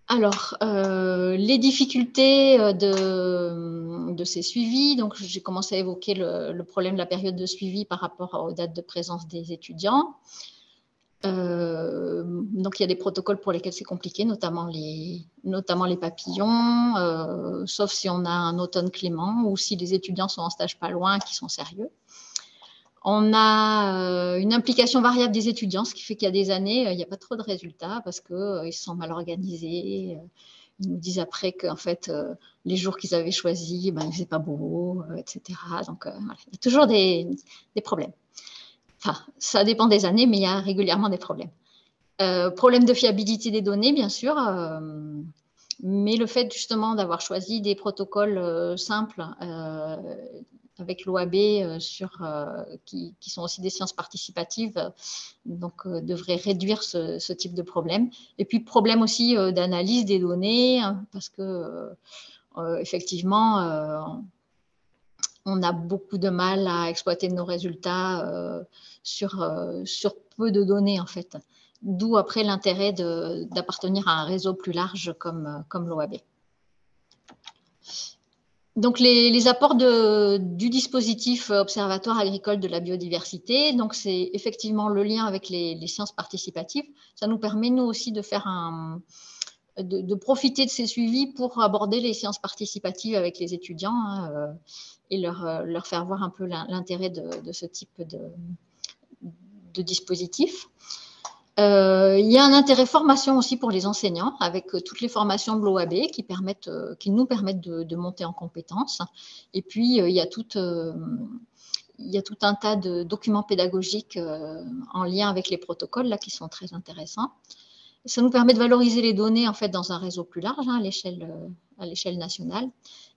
Alors, les difficultés de ces suivis, donc j'ai commencé à évoquer le problème de la période de suivi par rapport aux dates de présence des étudiants. Donc, il y a des protocoles pour lesquels c'est compliqué, notamment les papillons, sauf si on a un automne clément ou si les étudiants sont en stage pas loin, qui sont sérieux. On a une implication variable des étudiants, ce qui fait qu'il y a des années, il n'y a pas trop de résultats parce qu'ils se sont mal organisés. Ils nous disent après qu'en fait, les jours qu'ils avaient choisis, il ne faisait pas beau, etc. Donc, voilà. Il y a toujours des problèmes. Enfin, ça dépend des années, mais il y a régulièrement des problèmes. Problème de fiabilité des données, bien sûr. Mais le fait justement d'avoir choisi des protocoles simples avec l'OAB qui sont aussi des sciences participatives, donc devrait réduire ce type de problème. Et puis problème aussi d'analyse des données, hein, parce que effectivement, on a beaucoup de mal à exploiter nos résultats sur peu de données en fait. D'où après l'intérêt d'appartenir à un réseau plus large comme l'OAB. Donc, les apports du dispositif Observatoire agricole de la biodiversité, donc c'est effectivement le lien avec les sciences participatives. Ça nous permet, nous aussi, de faire de profiter de ces suivis pour aborder les sciences participatives avec les étudiants et leur faire voir un peu l'intérêt de ce type de dispositif. Il y a un intérêt formation aussi pour les enseignants avec toutes les formations de l'OAB qui nous permettent de monter en compétences. Et puis, il y a tout un tas de documents pédagogiques en lien avec les protocoles là, qui sont très intéressants. Ça nous permet de valoriser les données en fait, dans un réseau plus large à l'échelle nationale.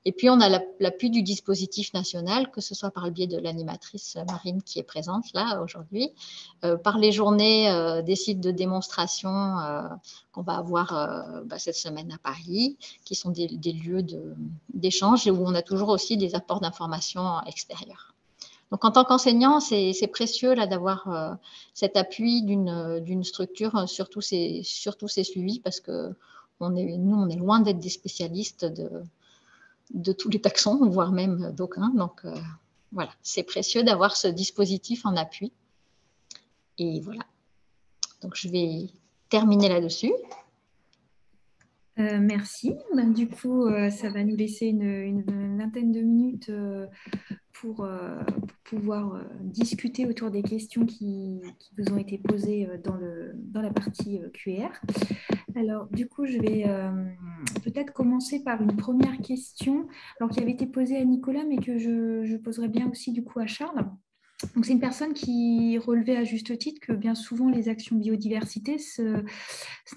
Et puis, on a l'appui du dispositif national, que ce soit par le biais de l'animatrice Marine qui est présente là aujourd'hui, par les journées des sites de démonstration qu'on va avoir cette semaine à Paris, qui sont des lieux d'échange et où on a toujours aussi des apports d'informations extérieures. Donc, en tant qu'enseignant, c'est précieux là d'avoir cet appui d'une structure sur tous ces suivis parce que on est loin d'être des spécialistes de tous les taxons, voire même d'aucuns. Donc, voilà, c'est précieux d'avoir ce dispositif en appui. Et voilà. Donc, je vais terminer là-dessus. Merci. Du coup, ça va nous laisser une vingtaine de minutes pour pouvoir discuter autour des questions qui vous ont été posées dans la partie QR. Alors, du coup, je vais peut-être commencer par une première question qui avait été posée à Nicolas, mais que je poserai bien aussi du coup à Charles. Donc, c'est une personne qui relevait à juste titre que bien souvent les actions biodiversité, ce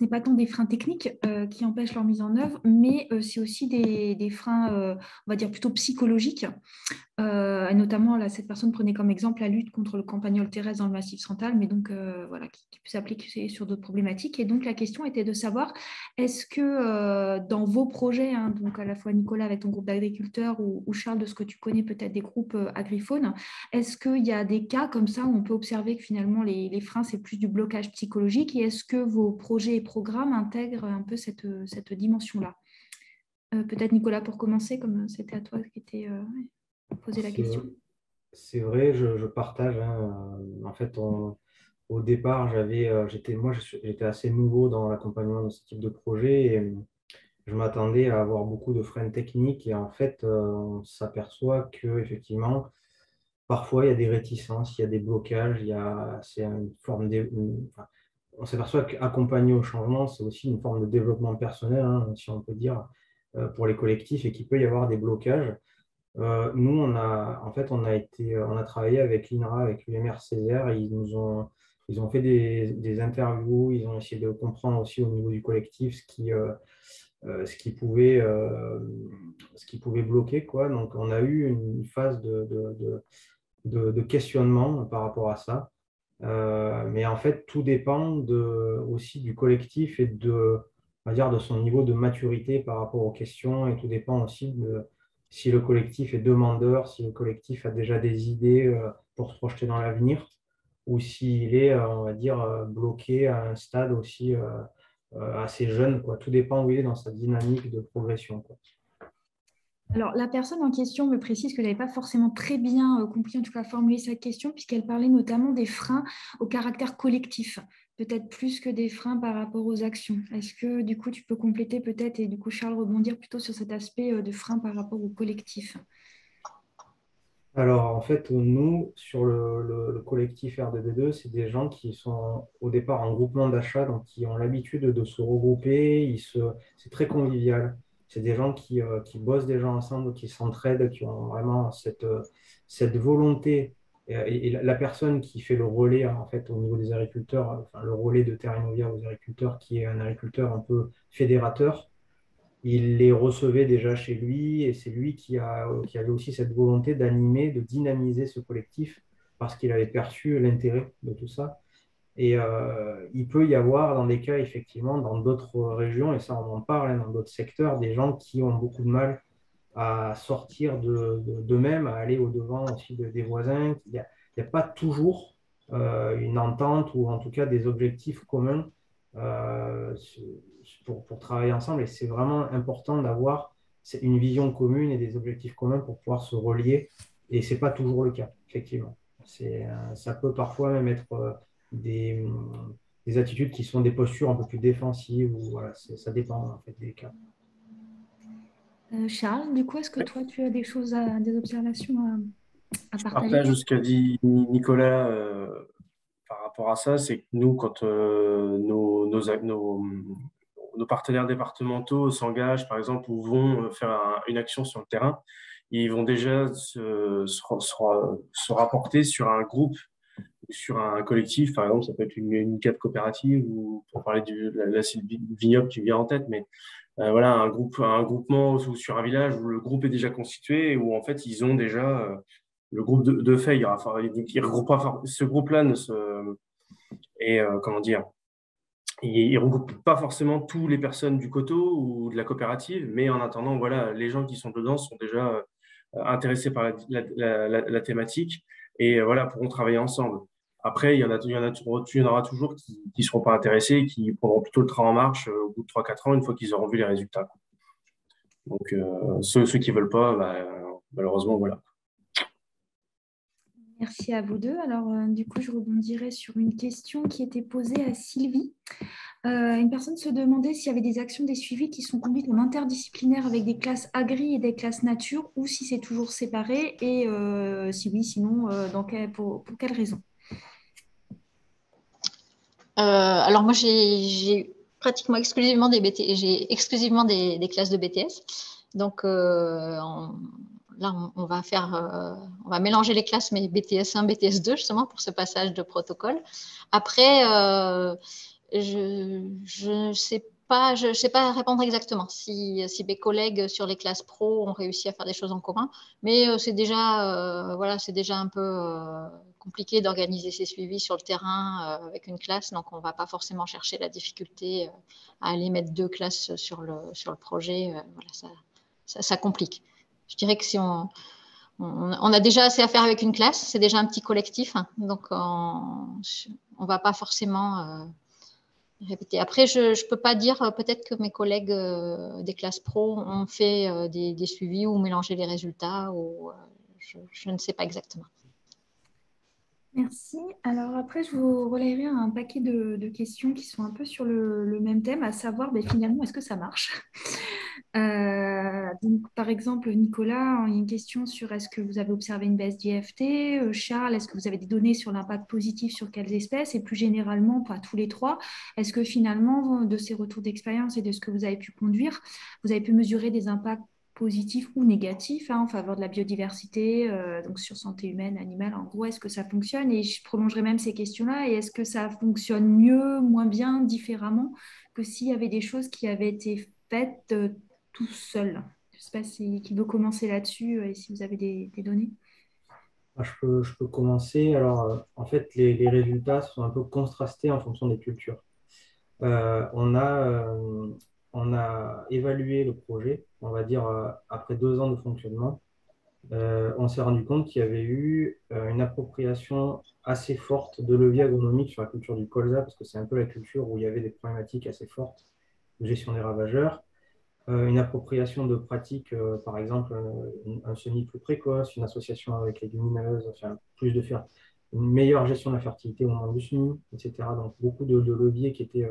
n'est pas tant des freins techniques qui empêchent leur mise en œuvre, mais c'est aussi des freins, on va dire plutôt psychologiques. Et notamment, là, cette personne prenait comme exemple la lutte contre le campagnol terrestre dans le Massif central, mais donc voilà, qui peut s'appliquer sur d'autres problématiques. Et donc, la question était de savoir, est-ce que dans vos projets, hein, donc à la fois Nicolas avec ton groupe d'agriculteurs ou Charles de ce que tu connais peut-être des groupes agriphones, est-ce qu'il y a des cas comme ça où on peut observer que finalement les freins, c'est plus du blocage psychologique et est-ce que vos projets et programmes intègrent un peu cette dimension-là? Peut-être Nicolas pour commencer, comme c'était à toi qui était poser la question. C'est vrai, je partage. Hein. En fait, au départ, j'étais assez nouveau dans l'accompagnement de ce type de projet et je m'attendais à avoir beaucoup de freins techniques et en fait, on s'aperçoit qu'effectivement, parfois, il y a des réticences, il y a des blocages, c'est une forme enfin, on s'aperçoit qu'accompagner au changement, c'est aussi une forme de développement personnel, hein, si on peut dire, pour les collectifs et qu'il peut y avoir des blocages. Nous, on a travaillé avec l'INRA, avec l'UMR Césaire, et ils ont fait des interviews, ils ont essayé de comprendre aussi au niveau du collectif ce qui pouvait bloquer, quoi. Donc, on a eu une phase de questionnement par rapport à ça. Mais en fait, tout dépend aussi du collectif et on va dire, de son niveau de maturité par rapport aux questions. Et tout dépend aussi de si le collectif est demandeur, si le collectif a déjà des idées pour se projeter dans l'avenir, ou s'il est, on va dire, bloqué à un stade aussi assez jeune, quoi. Tout dépend où il est dans sa dynamique de progression, quoi. Alors, la personne en question me précise que je n'avais pas forcément très bien compris, en tout cas formulé sa question, puisqu'elle parlait notamment des freins au caractère collectif, peut-être plus que des freins par rapport aux actions. Est-ce que du coup, tu peux compléter peut-être, et du coup, Charles, rebondir plutôt sur cet aspect de frein par rapport au collectif? Alors, en fait, nous, sur le collectif R2D2, c'est des gens qui sont au départ en groupement d'achat, donc qui ont l'habitude de se regrouper. C'est très convivial. C'est des gens qui bossent déjà ensemble, qui s'entraident, qui ont vraiment cette volonté. Et la personne qui fait le relais, en fait, au niveau des agriculteurs, enfin, le relais de Terra Innovia aux agriculteurs, qui est un agriculteur un peu fédérateur, il les recevait déjà chez lui et c'est lui qui avait aussi cette volonté d'animer, de dynamiser ce collectif parce qu'il avait perçu l'intérêt de tout ça. Et il peut y avoir dans des cas, effectivement, dans d'autres régions, et ça on en parle, hein, dans d'autres secteurs, des gens qui ont beaucoup de mal à sortir d'eux-mêmes, à aller au-devant aussi des voisins. Il n'y a pas toujours une entente ou en tout cas des objectifs communs euh, pour travailler ensemble. Et c'est vraiment important d'avoir une vision commune et des objectifs communs pour pouvoir se relier. Et ce n'est pas toujours le cas, effectivement. Ça peut parfois même être des des attitudes qui sont des postures un peu plus défensives, ou voilà, ça dépend en fait des cas. Charles, du coup, est-ce que toi, tu as des observations à Je partager? partage ce qu'a dit Nicolas par rapport à ça, c'est que nous, quand nos partenaires départementaux s'engagent, par exemple, ou vont faire une action sur le terrain, ils vont déjà se rapporter sur un groupe, sur un collectif. Par exemple, ça peut être une CAP coopérative, ou pour parler de la Vignoble qui vient en tête, mais voilà, un groupement ou sur un village où le groupe est déjà constitué, et où en fait ils ont déjà le groupe de fait. Il regroupe pas, ce groupe-là ne se, et comment dire, il regroupe pas forcément toutes les personnes du coteau ou de la coopérative, mais en attendant, voilà, les gens qui sont dedans sont déjà intéressés par la thématique, et voilà, pourront travailler ensemble. Après, il y en aura toujours qui ne seront pas intéressés et qui prendront plutôt le train en marche au bout de 3-4 ans, une fois qu'ils auront vu les résultats. Donc, ceux qui ne veulent pas, bah, malheureusement, voilà. Merci à vous deux. Alors, du coup, je rebondirai sur une question qui était posée à Sylvie. Une personne se demandait s'il y avait des actions, des suivis qui sont conduites en interdisciplinaire avec des classes agri et des classes nature, ou si c'est toujours séparé, et si oui, sinon, pour quelles raisons? Alors moi, j'ai pratiquement exclusivement j'ai exclusivement des classes de BTS. Donc là, on va mélanger les classes, mais BTS 1, BTS 2, justement, pour ce passage de protocole. Après, je sais pas répondre exactement si mes collègues sur les classes pro ont réussi à faire des choses en commun, mais voilà, c'est déjà un peu compliqué d'organiser ces suivis sur le terrain avec une classe, donc on ne va pas forcément chercher la difficulté à aller mettre 2 classes sur le projet. Voilà, ça complique. Je dirais que si on a déjà assez à faire avec une classe, c'est déjà un petit collectif, hein, donc on va pas forcément répéter. Après, je ne peux pas dire, peut-être que mes collègues des classes pro ont fait des suivis ou mélangé les résultats, ou je ne sais pas exactement. Merci. Alors après, je vous relayerai un paquet de questions qui sont un peu sur le même thème, à savoir finalement, est-ce que ça marche? Donc, par exemple, Nicolas, il y a une question sur est-ce que vous avez observé une baisse d'IFT? Charles, est-ce que vous avez des données sur l'impact positif sur quelles espèces? Et plus généralement, pas tous les trois, est-ce que finalement, de ces retours d'expérience et de ce que vous avez pu conduire, vous avez pu mesurer des impacts positif ou négatif en faveur de la biodiversité, donc sur santé humaine, animale, en gros, est-ce que ça fonctionne? Et je prolongerai même ces questions-là. Et est-ce que ça fonctionne mieux, moins bien, différemment que s'il y avait des choses qui avaient été faites tout seul? Je ne sais pas qui veut commencer là-dessus et si vous avez des données. Je peux commencer. Alors, en fait, les résultats sont un peu contrastés en fonction des cultures. Euh, on a, euh, on a évalué le projet, on va dire, après 2 ans de fonctionnement. On s'est rendu compte qu'il y avait eu une appropriation assez forte de leviers agronomiques sur la culture du colza, parce que c'est un peu la culture où il y avait des problématiques assez fortes de gestion des ravageurs. Une appropriation de pratiques, par exemple, un semis plus précoce, une association avec légumineuses, enfin, plus de faire une meilleure gestion de la fertilité au moment du semis, etc. Donc, beaucoup de leviers qui étaient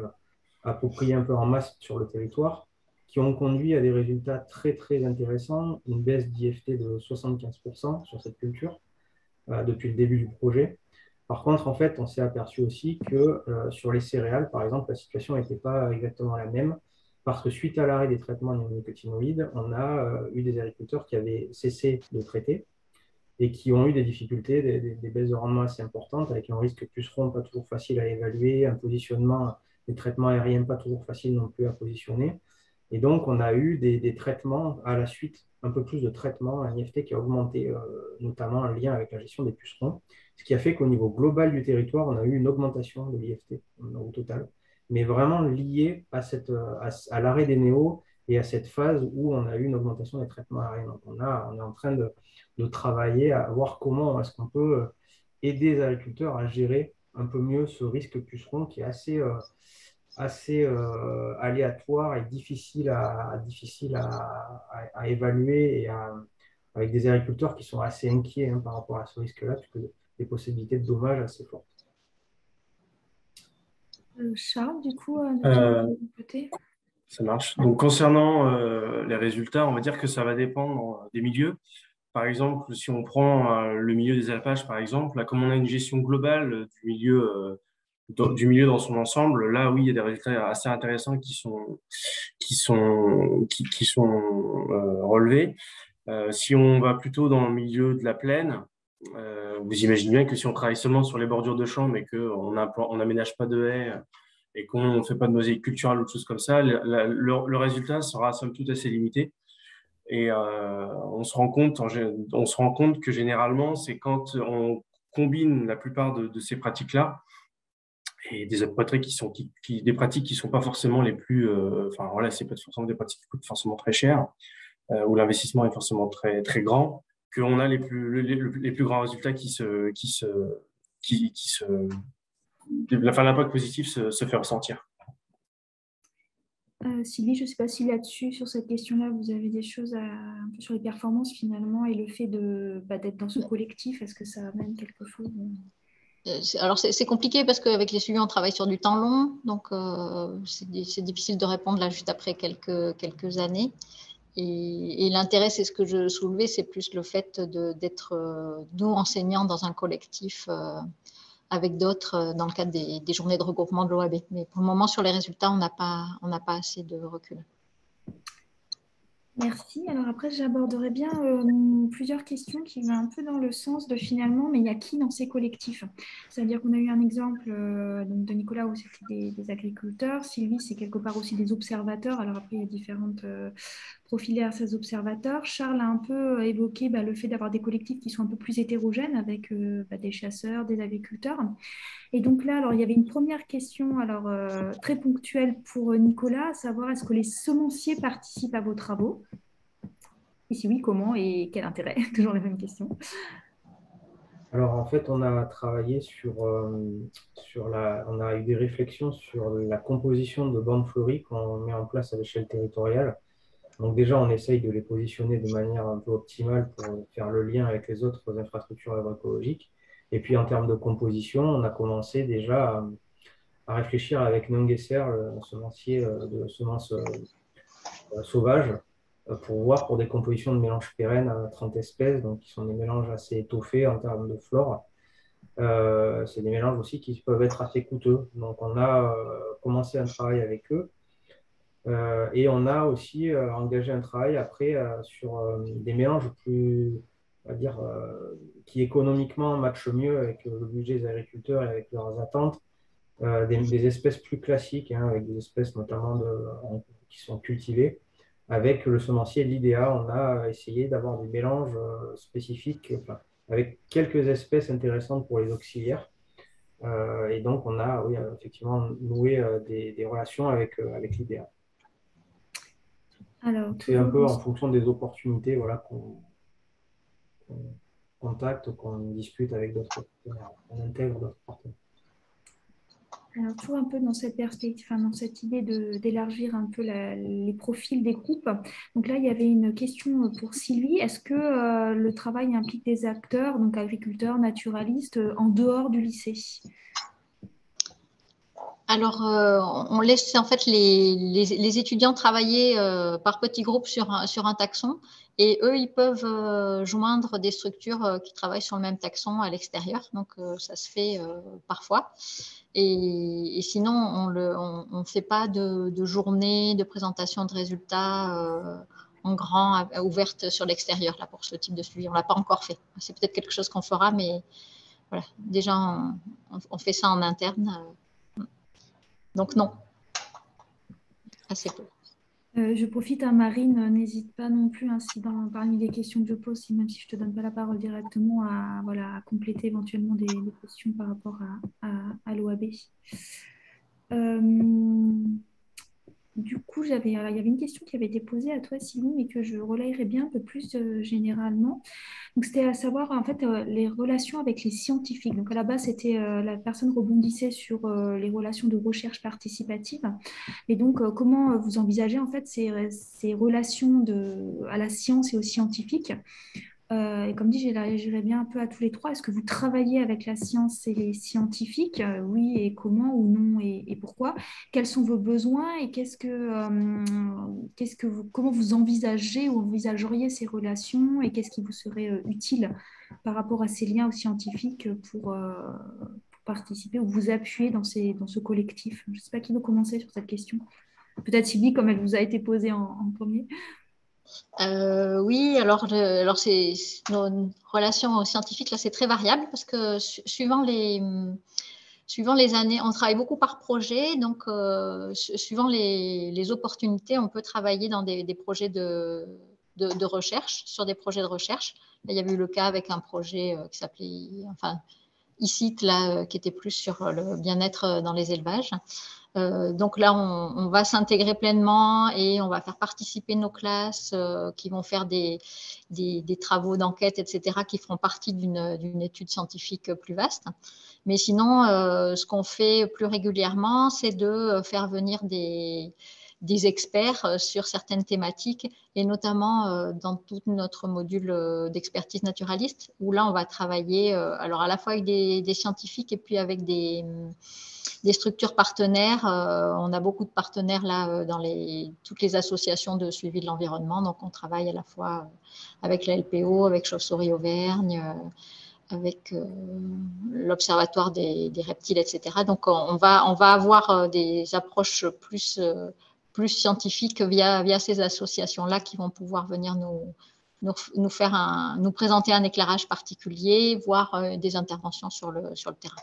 appropriés un peu en masse sur le territoire, qui ont conduit à des résultats très, très intéressants, une baisse d'IFT de 75% sur cette culture depuis le début du projet. Par contre, en fait, on s'est aperçu aussi que sur les céréales, par exemple, la situation n'était pas exactement la même, parce que suite à l'arrêt des traitements néonicotinoïdes, on a eu des agriculteurs qui avaient cessé de traiter et qui ont eu des difficultés, des baisses de rendement assez importantes, avec un risque puceron pas toujours facile à évaluer, un positionnement des traitements aériens pas toujours facile non plus à positionner. Et donc, on a eu des traitements à la suite, un peu plus de traitements, un IFT qui a augmenté, notamment en lien avec la gestion des pucerons, ce qui a fait qu'au niveau global du territoire, on a eu une augmentation de l'IFT au total, mais vraiment lié à l'arrêt des néos et à cette phase où on a eu une augmentation des traitements aériens. Donc, on est en train de travailler à voir comment est-ce qu'on peut aider les agriculteurs à gérer un peu mieux ce risque puceron qui est assez aléatoire et difficile à évaluer avec des agriculteurs qui sont assez inquiets par rapport à ce risque-là, puisque des possibilités de dommages assez fortes. Charles, du coup, Euh, de ton côté. Ça marche. Donc, concernant les résultats, on va dire que ça va dépendre des milieux. Par exemple, si on prend le milieu des alpages, par exemple, là, comme on a une gestion globale du milieu dans son ensemble, là, oui, il y a des résultats assez intéressants qui sont relevés. Si on va plutôt dans le milieu de la plaine, vous imaginez bien que si on travaille seulement sur les bordures de champs, mais qu'on n'aménage pas de haies et qu'on ne fait pas de mosaïque culturelle ou de choses comme ça, le résultat sera somme toute assez limité. Et on se rend compte que généralement, c'est quand on combine la plupart de ces pratiques-là et des pratiques des pratiques qui sont pas forcément les plus, enfin voilà, c'est pas forcément des pratiques qui coûtent forcément très cher, où l'investissement est forcément très très grand, qu'on a les plus grands résultats enfin, l'impact positif se fait ressentir. Sylvie, je ne sais pas si là-dessus, sur cette question-là, vous avez des choses un peu sur les performances finalement et le fait d'être dans ce collectif, est-ce que ça amène quelque chose? Alors, c'est compliqué parce qu'avec les suivis, on travaille sur du temps long. Donc, c'est difficile de répondre là juste après quelques années. Et l'intérêt, c'est ce que je soulevais, c'est plus le fait d'être, nous, enseignants dans un collectif avec d'autres dans le cadre des journées de regroupement de l'OAB. Mais pour le moment, sur les résultats, on n'a pas assez de recul. Merci. Alors après, j'aborderai bien plusieurs questions qui vont un peu dans le sens de finalement, mais il y a qui dans ces collectifs? C'est-à-dire qu'on a eu un exemple donc de Nicolas où c'était des agriculteurs. Sylvie, c'est quelque part aussi des observateurs. Alors après, il y a différentes profilés à ces observateurs. Charles a un peu évoqué le fait d'avoir des collectifs qui sont un peu plus hétérogènes avec des chasseurs, des agriculteurs. Et donc là, alors, il y avait une première question alors, très ponctuelle pour Nicolas, à savoir est-ce que les semenciers participent à vos travaux? Et si oui, comment et quel intérêt? Toujours la même question. Alors, en fait, on a travaillé on a eu des réflexions sur la composition de bandes fleuries qu'on met en place à l'échelle territoriale. Donc déjà, on essaye de les positionner de manière un peu optimale pour faire le lien avec les autres infrastructures agroécologiques. Et puis, en termes de composition, on a commencé déjà à réfléchir avec Nungesser, le semencier de semences sauvages, pour voir pour des compositions de mélanges pérennes à 30 espèces, donc qui sont des mélanges assez étoffés en termes de flore. C'est des mélanges aussi qui peuvent être assez coûteux. Donc, on a commencé un travail avec eux. Et on a aussi engagé un travail après sur des mélanges plus, on va dire, qui économiquement matchent mieux avec le budget des agriculteurs et avec leurs attentes, des espèces plus classiques, hein, avec des espèces notamment qui sont cultivées. Avec le semencier l'IDEA, on a essayé d'avoir des mélanges spécifiques, enfin, avec quelques espèces intéressantes pour les auxiliaires. Et donc, on a oui, effectivement noué des relations avec l'IDEA. Alors, C'est un toujours peu en fonction des opportunités voilà, qu'on contacte, qu'on discute avec d'autres partenaires, on intègre d'autres partenaires. Alors, toujours un peu dans cette perspective, enfin, dans cette idée d'élargir un peu les profils des groupes. Donc là, il y avait une question pour Sylvie. Est-ce que le travail implique des acteurs, donc agriculteurs, naturalistes, en dehors du lycée? Alors, on laisse en fait les étudiants travailler par petits groupes sur un taxon et eux, ils peuvent joindre des structures qui travaillent sur le même taxon à l'extérieur. Donc, ça se fait parfois. Et sinon, on ne fait pas de journée de présentation de résultats en grand, ouverte sur l'extérieur là, pour ce type de suivi. On ne l'a pas encore fait. C'est peut-être quelque chose qu'on fera, mais voilà, déjà, on fait ça en interne. Donc non, assez peu. Je profite, hein, Marine, n'hésite pas non plus, hein, si parmi les questions que je pose, même si je ne te donne pas la parole directement, à compléter éventuellement des questions par rapport à l'OAB. Du coup, il y avait une question qui avait été posée à toi, Sylvie, mais que je relayerai bien un peu plus généralement. Donc, c'était à savoir en fait les relations avec les scientifiques. Donc, à la base, c'était la personne rebondissait sur les relations de recherche participative. Et donc, comment vous envisagez en fait ces relations à la science et aux scientifiques Et comme dit, j'irai bien un peu à tous les trois. Est-ce que vous travaillez avec la science et les scientifiques? Oui, et comment ou non et pourquoi? Quels sont vos besoins et comment vous envisagez ou envisageriez ces relations et qu'est-ce qui vous serait utile par rapport à ces liens aux scientifiques pour participer ou vous appuyer dans ce collectif? Je ne sais pas qui veut commencer sur cette question. Peut-être Sylvie, comme elle vous a été posée en premier. Oui, alors nos relations scientifiques, là, c'est très variable parce que suivant les années, on travaille beaucoup par projet, donc suivant les opportunités, on peut travailler dans des projets de recherche, sur des projets de recherche. Là, il y avait eu le cas avec un projet qui s'appelait, enfin, ICIT, là, qui était plus sur le bien-être dans les élevages. Donc là, on va s'intégrer pleinement et on va faire participer nos classes qui vont faire des travaux d'enquête, etc., qui feront partie d'une étude scientifique plus vaste. Mais sinon, ce qu'on fait plus régulièrement, c'est de faire venir des experts sur certaines thématiques et notamment dans tout notre module d'expertise naturaliste où là, on va travailler alors à la fois avec des scientifiques et puis avec des structures partenaires. On a beaucoup de partenaires là dans toutes les associations de suivi de l'environnement. Donc, on travaille à la fois avec la LPO, avec Chauve-souris Auvergne, avec l'Observatoire des reptiles, etc. Donc, on va avoir des approches plus scientifiques via ces associations-là qui vont pouvoir venir nous présenter un éclairage particulier, voire des interventions sur le terrain.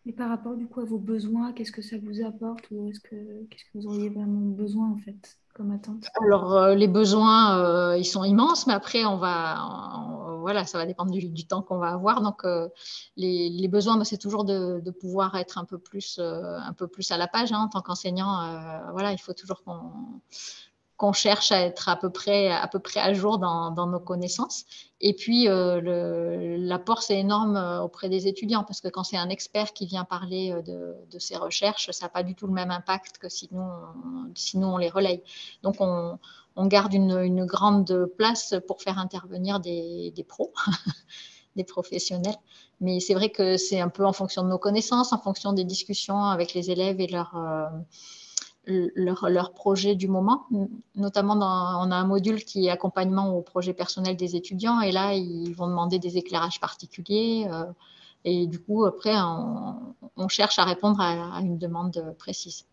Et par rapport du coup à vos besoins, qu'est-ce que ça vous apporte ou qu'est-ce que vous auriez vraiment besoin en fait comme attente? Alors les besoins, ils sont immenses, mais après voilà, ça va dépendre du temps qu'on va avoir. Donc les besoins, c'est toujours de pouvoir être un peu plus à la page, hein, en tant qu'enseignant. Voilà, il faut toujours qu'on cherche à être à peu près à jour dans nos connaissances. Et puis, l'apport, c'est énorme auprès des étudiants, parce que quand c'est un expert qui vient parler de ses recherches, ça n'a pas du tout le même impact que si nous, on les relaye. Donc, on garde une grande place pour faire intervenir des pros, des professionnels. Mais c'est vrai que c'est un peu en fonction de nos connaissances, en fonction des discussions avec les élèves et leur projet du moment. Notamment, on a un module qui est accompagnement au projet personnel des étudiants et là, ils vont demander des éclairages particuliers. Et du coup, après, on cherche à répondre à une demande précise.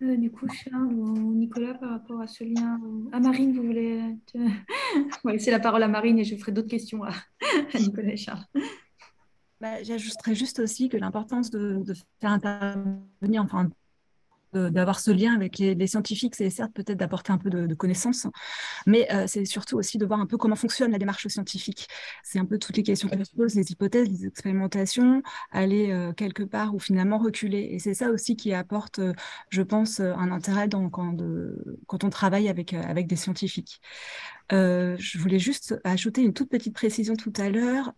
Du coup, Charles ou Nicolas, par rapport à ce lien, à Marine, vous voulez... On va laisser la parole à Marine et je ferai d'autres questions à Nicolas et Charles. J'ajouterais juste aussi que l'importance de faire intervenir, enfin, d'avoir ce lien avec les scientifiques, c'est certes peut-être d'apporter un peu de connaissances, mais c'est surtout aussi de voir un peu comment fonctionne la démarche scientifique. C'est un peu toutes les questions qu'on se pose, les hypothèses, les expérimentations, aller quelque part ou finalement reculer. Et c'est ça aussi qui apporte, je pense, un intérêt quand on travaille avec des scientifiques. Je voulais juste ajouter une toute petite précision tout à l'heure.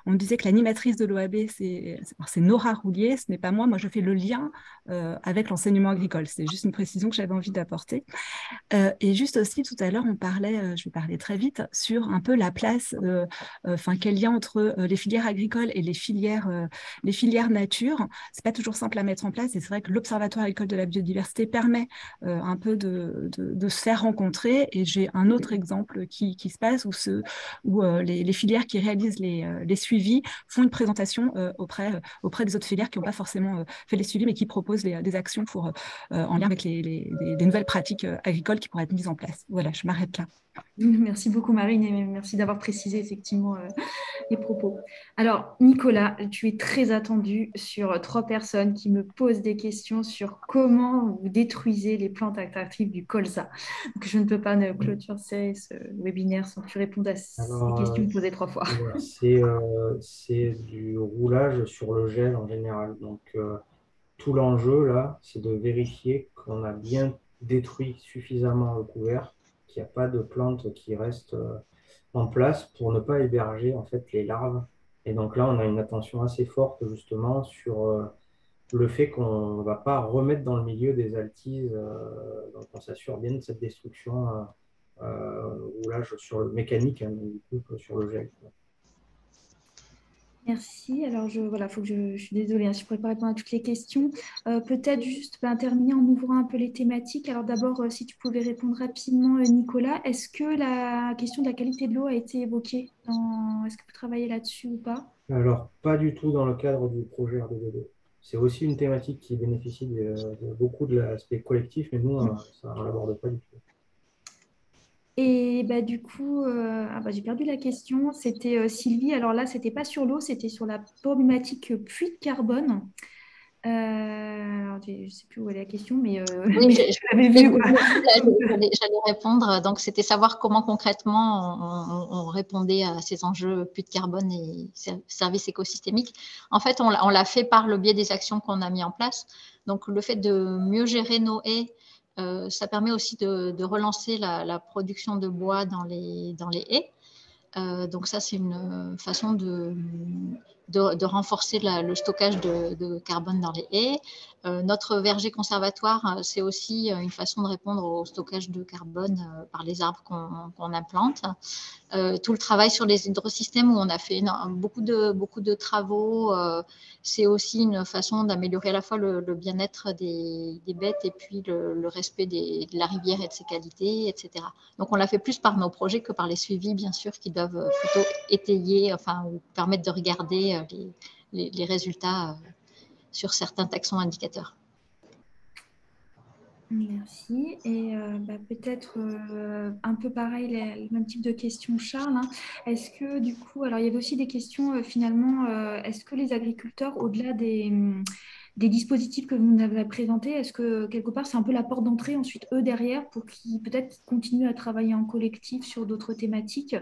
On me disait que l'animatrice de l'OAB, c'est Nora Roulier, ce n'est pas moi. Moi, je fais le lien avec l'enseignement agricole. C'est juste une précision que j'avais envie d'apporter. Et juste aussi, tout à l'heure, on parlait, je vais parler très vite, sur un peu la place, quel lien entre les filières agricoles et les filières nature. C'est pas toujours simple à mettre en place et c'est vrai que l'Observatoire agricole de la biodiversité permet un peu de se faire rencontrer. Et j'ai un autre exemple qui se passe où les filières qui réalisent les suivis font une présentation auprès des autres filières qui n'ont pas forcément fait les suivis mais qui proposent des actions en lien avec des nouvelles pratiques agricoles qui pourraient être mises en place. Voilà, je m'arrête là. Merci beaucoup Marine et merci d'avoir précisé effectivement les propos. Alors Nicolas, tu es très attendu sur trois personnes qui me posent des questions sur comment vous détruisez les plantes attractives du colza. Donc, je ne peux pas ne clôturer ce webinaire sans que tu répondes à ces questions posées trois fois. Voilà, c'est du roulage sur le gel en général. Donc, tout l'enjeu là, c'est de vérifier qu'on a bien détruit suffisamment le couvert, qu'il n'y a pas de plantes qui restent en place pour ne pas héberger en fait les larves. Et donc là, on a une attention assez forte justement sur le fait qu'on ne va pas remettre dans le milieu des altises. Donc on s'assure bien de cette destruction ou là, sur le mécanique, hein, du coup, sur le gel. Merci. Alors, voilà, je suis désolée, hein, je ne pourrais pas répondre à toutes les questions. Peut-être juste terminer en ouvrant un peu les thématiques. Alors, d'abord, si tu pouvais répondre rapidement, Nicolas, est-ce que la question de la qualité de l'eau a été évoquée Est-ce que vous travaillez là-dessus ou pas? Alors, pas du tout dans le cadre du projet R2D2. C'est aussi une thématique qui bénéficie de beaucoup de l'aspect collectif, mais nous, ça ne l'aborde pas du tout. Et du coup, j'ai perdu la question. C'était Sylvie. Alors là, c'était pas sur l'eau, c'était sur la problématique puits de carbone. Alors, je ne sais plus où est la question, mais Oui, je l'avais vu. J'allais répondre. Donc, c'était savoir comment concrètement on répondait à ces enjeux puits de carbone et services écosystémiques. En fait, on l'a fait par le biais des actions qu'on a mis en place. Donc, le fait de mieux gérer nos haies, ça permet aussi de relancer la production de bois dans les haies. Donc ça, c'est une façon de renforcer le stockage de carbone dans les haies. Notre verger conservatoire, c'est aussi une façon de répondre au stockage de carbone par les arbres qu'on implante. Tout le travail sur les hydrosystèmes où on a fait beaucoup de travaux, c'est aussi une façon d'améliorer à la fois le bien-être des bêtes et puis le respect de la rivière et de ses qualités, etc. Donc on l'a fait plus par nos projets que par les suivis, bien sûr, qui doivent plutôt étayer, ou permettre de regarder les résultats sur certains taxons indicateurs. Merci. Et peut-être un peu pareil, le même type de questions, Charles, hein. Est-ce que du coup, alors il y avait aussi des questions finalement, est-ce que les agriculteurs, au-delà des dispositifs que vous nous avez présentés, est-ce que quelque part c'est un peu la porte d'entrée ensuite eux derrière pour qu'ils peut-être continuent à travailler en collectif sur d'autres thématiques?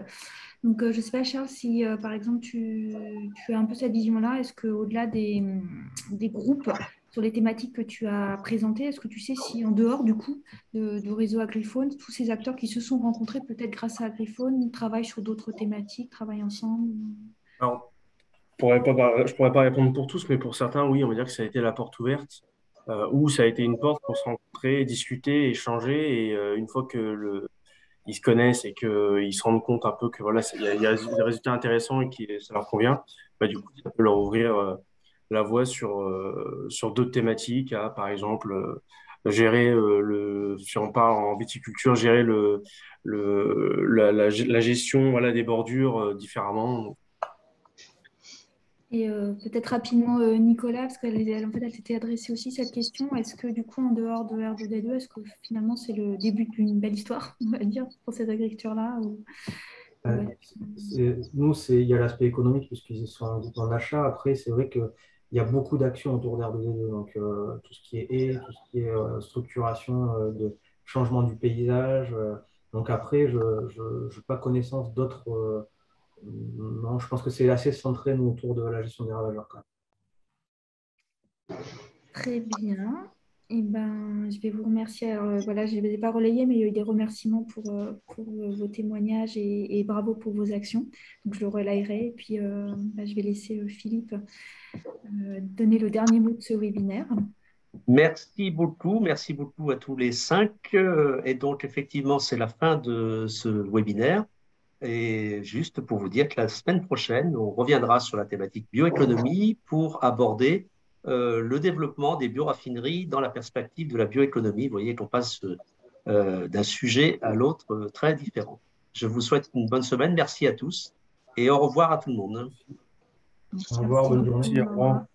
Donc je ne sais pas Charles si par exemple tu as un peu cette vision-là, est-ce qu'au-delà des groupes sur les thématiques que tu as présentées, est-ce que tu sais si en dehors du coup du réseau Agriphone, tous ces acteurs qui se sont rencontrés peut-être grâce à Agriphone travaillent sur d'autres thématiques, travaillent ensemble? Alors, je pourrais pas répondre pour tous, mais pour certains, oui, on va dire que ça a été la porte ouverte, ou ça a été une porte pour se rencontrer, discuter, échanger, et une fois que ils se connaissent et qu'ils se rendent compte un peu que voilà, il y a des résultats intéressants et que ça leur convient, bah, du coup, ça peut leur ouvrir la voie sur d'autres thématiques, par exemple, gérer si on parle en viticulture, gérer la gestion voilà, des bordures différemment. Et peut-être rapidement, Nicolas, parce en fait, elle s'était adressée aussi cette question. Est-ce que du coup, en dehors de R2D2, est-ce que finalement c'est le début d'une belle histoire, on va dire, pour ces agriculteurs-là Nous, il y a l'aspect économique puisqu'ils sont dans l'achat. Après, c'est vrai qu'il y a beaucoup d'actions autour d'R2D2. Donc, tout ce qui est haies, tout ce qui est structuration de changement du paysage. Donc, après, je n'ai pas connaissance d'autres. Non, je pense que c'est assez centré nous, autour de la gestion des ravageurs, quand même. Très bien. Et je vais vous remercier. Alors, voilà, je ne les ai pas relayés, mais il y a eu des remerciements pour vos témoignages et bravo pour vos actions. Donc, je le relayerai. Et puis, je vais laisser Philippe donner le dernier mot de ce webinaire. Merci beaucoup à tous les 5. Et donc, effectivement, c'est la fin de ce webinaire. Et juste pour vous dire que la semaine prochaine, on reviendra sur la thématique bioéconomie pour aborder le développement des bioraffineries dans la perspective de la bioéconomie. Vous voyez qu'on passe d'un sujet à l'autre très différent. Je vous souhaite une bonne semaine. Merci à tous et au revoir à tout le monde. Merci. Au revoir, bonne journée. Merci, au revoir.